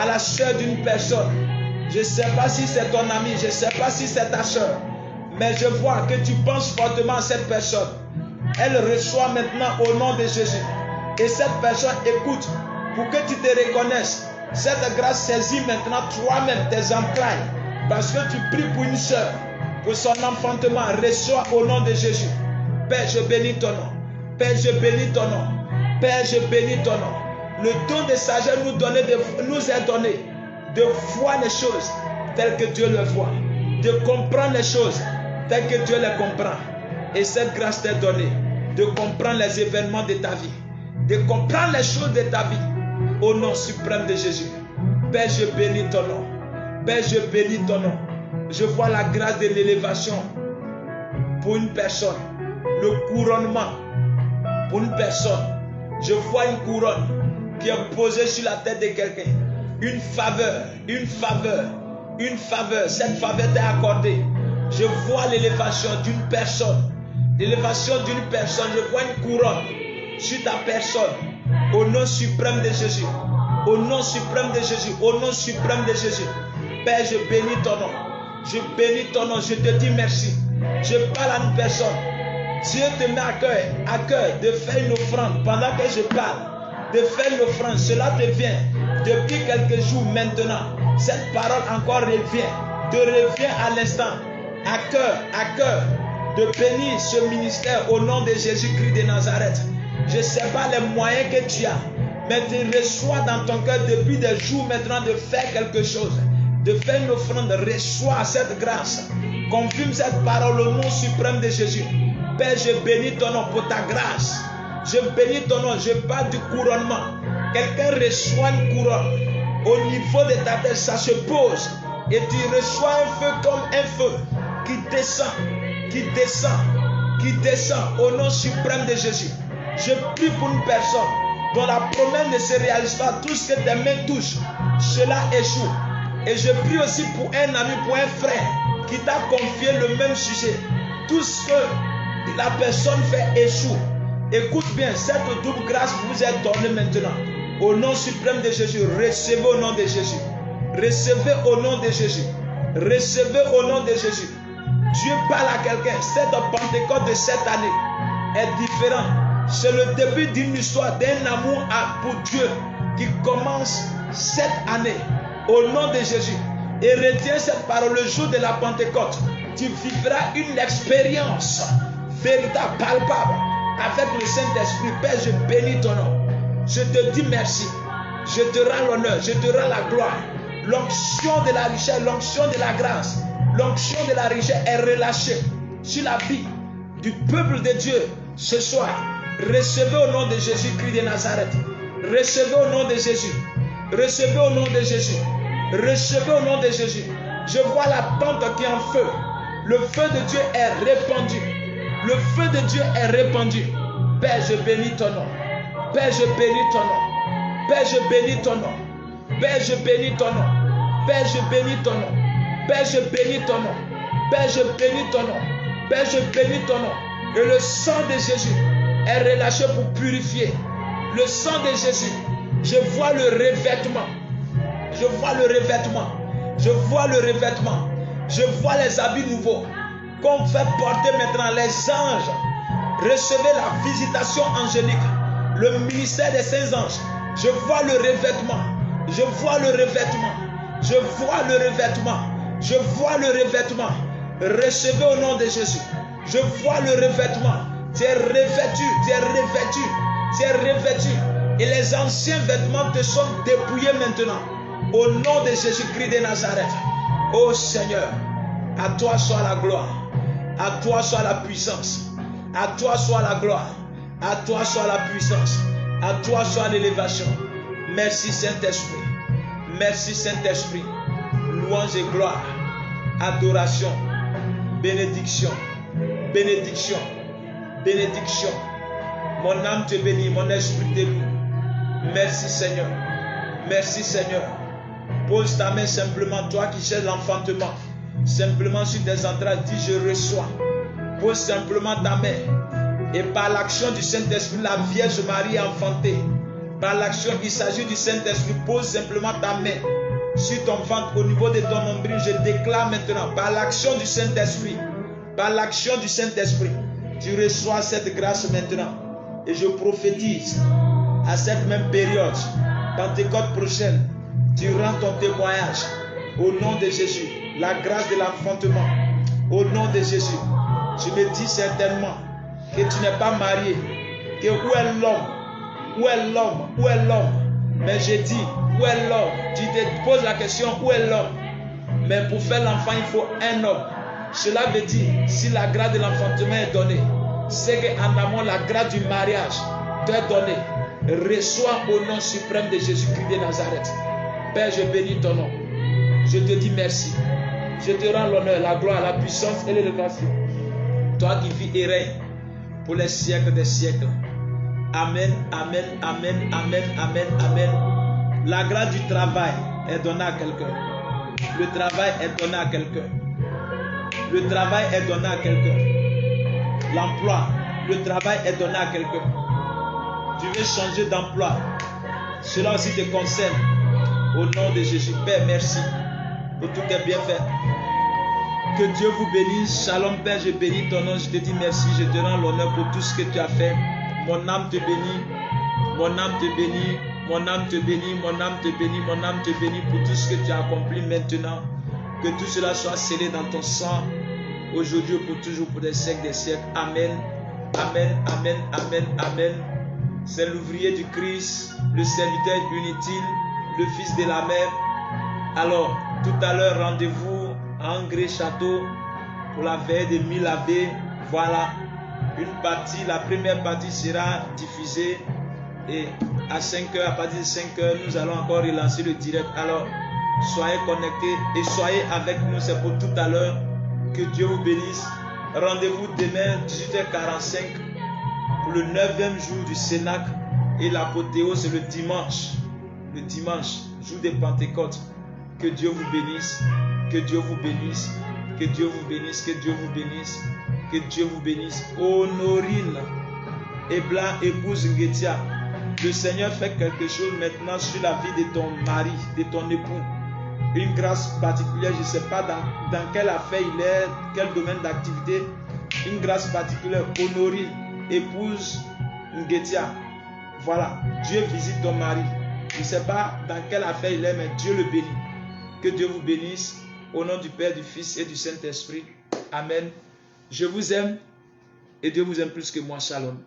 à la sœur d'une personne. Je ne sais pas si c'est ton ami, je ne sais pas si c'est ta sœur, mais je vois que tu penses fortement à cette personne. Elle reçoit maintenant au nom de Jésus. Et cette personne écoute pour que tu te reconnaisses. Cette grâce saisit maintenant toi-même tes entrailles. Parce que tu pries pour une sœur, pour son enfantement. Reçois au nom de Jésus. Père, je bénis ton nom. Père, je bénis ton nom. Père, je bénis ton nom. Le don de sagesse nous est donné de voir les choses telles que Dieu le voit, de comprendre les choses telles que Dieu les comprend. Et cette grâce t'est donnée de comprendre les événements de ta vie, de comprendre les choses de ta vie au nom suprême de Jésus. Père, je bénis ton nom. Père, je bénis ton nom. Je vois la grâce de l'élévation pour une personne, le couronnement pour une personne. Je vois une couronne qui est posée sur la tête de quelqu'un. Une faveur, une faveur, une faveur. Cette faveur t'est accordée. Je vois l'élévation d'une personne. L'élévation d'une personne. Je vois une couronne sur ta personne. Au nom suprême de Jésus. Au nom suprême de Jésus. Au nom suprême de Jésus. Père, je bénis ton nom. Je bénis ton nom. Je te dis merci. Je parle à une personne. Dieu te met à cœur de faire une offrande pendant que je parle. De faire une offrande. Cela te vient depuis quelques jours maintenant. Cette parole encore revient. Te revient à l'instant. À cœur. De bénir ce ministère au nom de Jésus-Christ de Nazareth. Je ne sais pas les moyens que tu as. Mais tu reçois dans ton cœur depuis des jours maintenant de faire quelque chose. De faire une offrande. Reçois cette grâce. Confirme cette parole au nom suprême de Jésus. Père, je bénis ton nom pour ta grâce. Je bénis ton nom. Je parle du couronnement. Quelqu'un reçoit une couronne. Au niveau de ta tête, ça se pose. Et tu reçois un feu comme un feu qui descend. Qui descend. Qui descend au nom suprême de Jésus. Je prie pour une personne dont la promesse ne se réalise pas. Tout ce que tes mains touchent, cela échoue. Et je prie aussi pour un ami, pour un frère qui t'a confié le même sujet. Tout ce que la personne fait échoue. Écoute bien, cette double grâce vous est donnée maintenant. Au nom suprême de Jésus, recevez au nom de Jésus. Recevez au nom de Jésus. Recevez au nom de Jésus. Dieu parle à quelqu'un. Cette Pentecôte de cette année est différente. C'est le début d'une histoire, d'un amour pour Dieu qui commence cette année. Au nom de Jésus. Et retiens cette parole le jour de la Pentecôte. Tu vivras une expérience véritable, palpable avec le Saint-Esprit. Père, je bénis ton nom. Je te dis merci. Je te rends l'honneur. Je te rends la gloire. L'onction de la richesse, l'onction de la grâce, l'onction de la richesse est relâchée sur la vie du peuple de Dieu ce soir. Recevez au nom de Jésus-Christ de Nazareth. Recevez au nom de Jésus. Recevez au nom de Jésus. Recevez au nom de Jésus. Je vois la tente qui est en feu. Le feu de Dieu est répandu. Le feu de Dieu est répandu. Père, je bénis ton nom. Père, je bénis ton nom. Père, je bénis ton nom. Père, je bénis ton nom. Père, je bénis ton nom. Père, je bénis ton nom. Père, je bénis ton nom. Père, je bénis ton nom. Et le sang de Jésus est relâché pour purifier. Le sang de Jésus, je vois le revêtement. Je vois le revêtement. Je vois le revêtement. Je vois les habits nouveaux qu'on fait porter maintenant. Les anges, recevez la visitation angélique. Le ministère des saints anges. Je vois le revêtement. Je vois le revêtement. Je vois le revêtement. Je vois le revêtement. Recevez au nom de Jésus. Je vois le revêtement. Tu es revêtu, tu es revêtu, tu es revêtu. Et les anciens vêtements te sont dépouillés maintenant. Au nom de Jésus-Christ de Nazareth. Ô Seigneur, à toi soit la gloire. À toi soit la puissance. À toi soit la gloire. À toi soit la puissance. À toi soit l'élévation. Merci Saint-Esprit. Merci Saint-Esprit. Louange et gloire. Adoration. Bénédiction. Bénédiction. Bénédiction. Mon âme te bénit, mon esprit te loue. Merci Seigneur. Merci Seigneur. Pose ta main simplement, toi qui cherches l'enfantement. Simplement sur tes entrailles, dis je reçois. Pose simplement ta main. Et par l'action du Saint-Esprit, la Vierge Marie est enfantée. Par l'action, il s'agit du Saint-Esprit. Pose simplement ta main sur ton ventre, au niveau de ton nombril. Je déclare maintenant, par l'action du Saint-Esprit, par l'action du Saint-Esprit, tu reçois cette grâce maintenant. Et je prophétise à cette même période, Pentecôte prochaine, tu rends ton témoignage au nom de Jésus. La grâce de l'enfantement au nom de Jésus. Tu me dis certainement que tu n'es pas marié, que où est l'homme, où est l'homme, où est l'homme. Mais je dis, où est l'homme? Tu te poses la question, où est l'homme? Mais pour faire l'enfant, il faut un homme. Cela veut dire, si la grâce de l'enfantement est donnée, c'est qu'en amont, la grâce du mariage t'est donnée. Reçois au nom suprême de Jésus-Christ de Nazareth. Père, je bénis ton nom. Je te dis merci. Je te rends l'honneur, la gloire, la puissance et l'élévation. Toi qui vis et règnes pour les siècles des siècles. Amen, amen, amen, amen, amen, amen. La grâce du travail est donnée à quelqu'un. Le travail est donné à quelqu'un. Le travail est donné à quelqu'un. L'emploi, le travail est donné à quelqu'un. Tu veux changer d'emploi. Cela aussi te concerne. Au nom de Jésus, Père, merci pour tout tes bienfaits. Que Dieu vous bénisse. Shalom, Père, je bénis ton nom. Je te dis merci. Je te rends l'honneur pour tout ce que tu as fait. Mon âme te bénit. Mon âme te bénit. Mon âme te bénit. Mon âme te bénit. Mon âme te bénit pour tout ce que tu as accompli maintenant. Que tout cela soit scellé dans ton sang. Aujourd'hui pour toujours, pour des siècles des siècles. Amen. Amen. Amen. Amen. Amen. C'est l'ouvrier du Christ, le serviteur inutile, le fils de la mère. Alors, tout à l'heure, rendez-vous à Angré Château pour la veille de 1000 abbés. Voilà, une partie, la première partie sera diffusée et à 5 heures, à partir de 5 heures, nous allons encore relancer le direct. Alors, soyez connectés et soyez avec nous, c'est pour tout à l'heure. Que Dieu vous bénisse. Rendez-vous demain, 18h45, pour le 9e jour du Cénacle et l'apothéose, c'est le dimanche. Le dimanche, jour de Pentecôte. Que Dieu vous bénisse. Que Dieu vous bénisse. Que Dieu vous bénisse. Que Dieu vous bénisse. Que Dieu vous bénisse. Honorine et Blanc, épouse Nguetia. Le Seigneur fait quelque chose maintenant sur la vie de ton mari, de ton époux. Une grâce particulière, je ne sais pas dans quelle affaire il est, quel domaine d'activité. Une grâce particulière. Honorine, épouse Nguetia. Voilà, Dieu visite ton mari. Je ne sais pas dans quelle affaire il est, mais Dieu le bénit. Que Dieu vous bénisse. Au nom du Père, du Fils et du Saint-Esprit. Amen. Je vous aime et Dieu vous aime plus que moi. Shalom.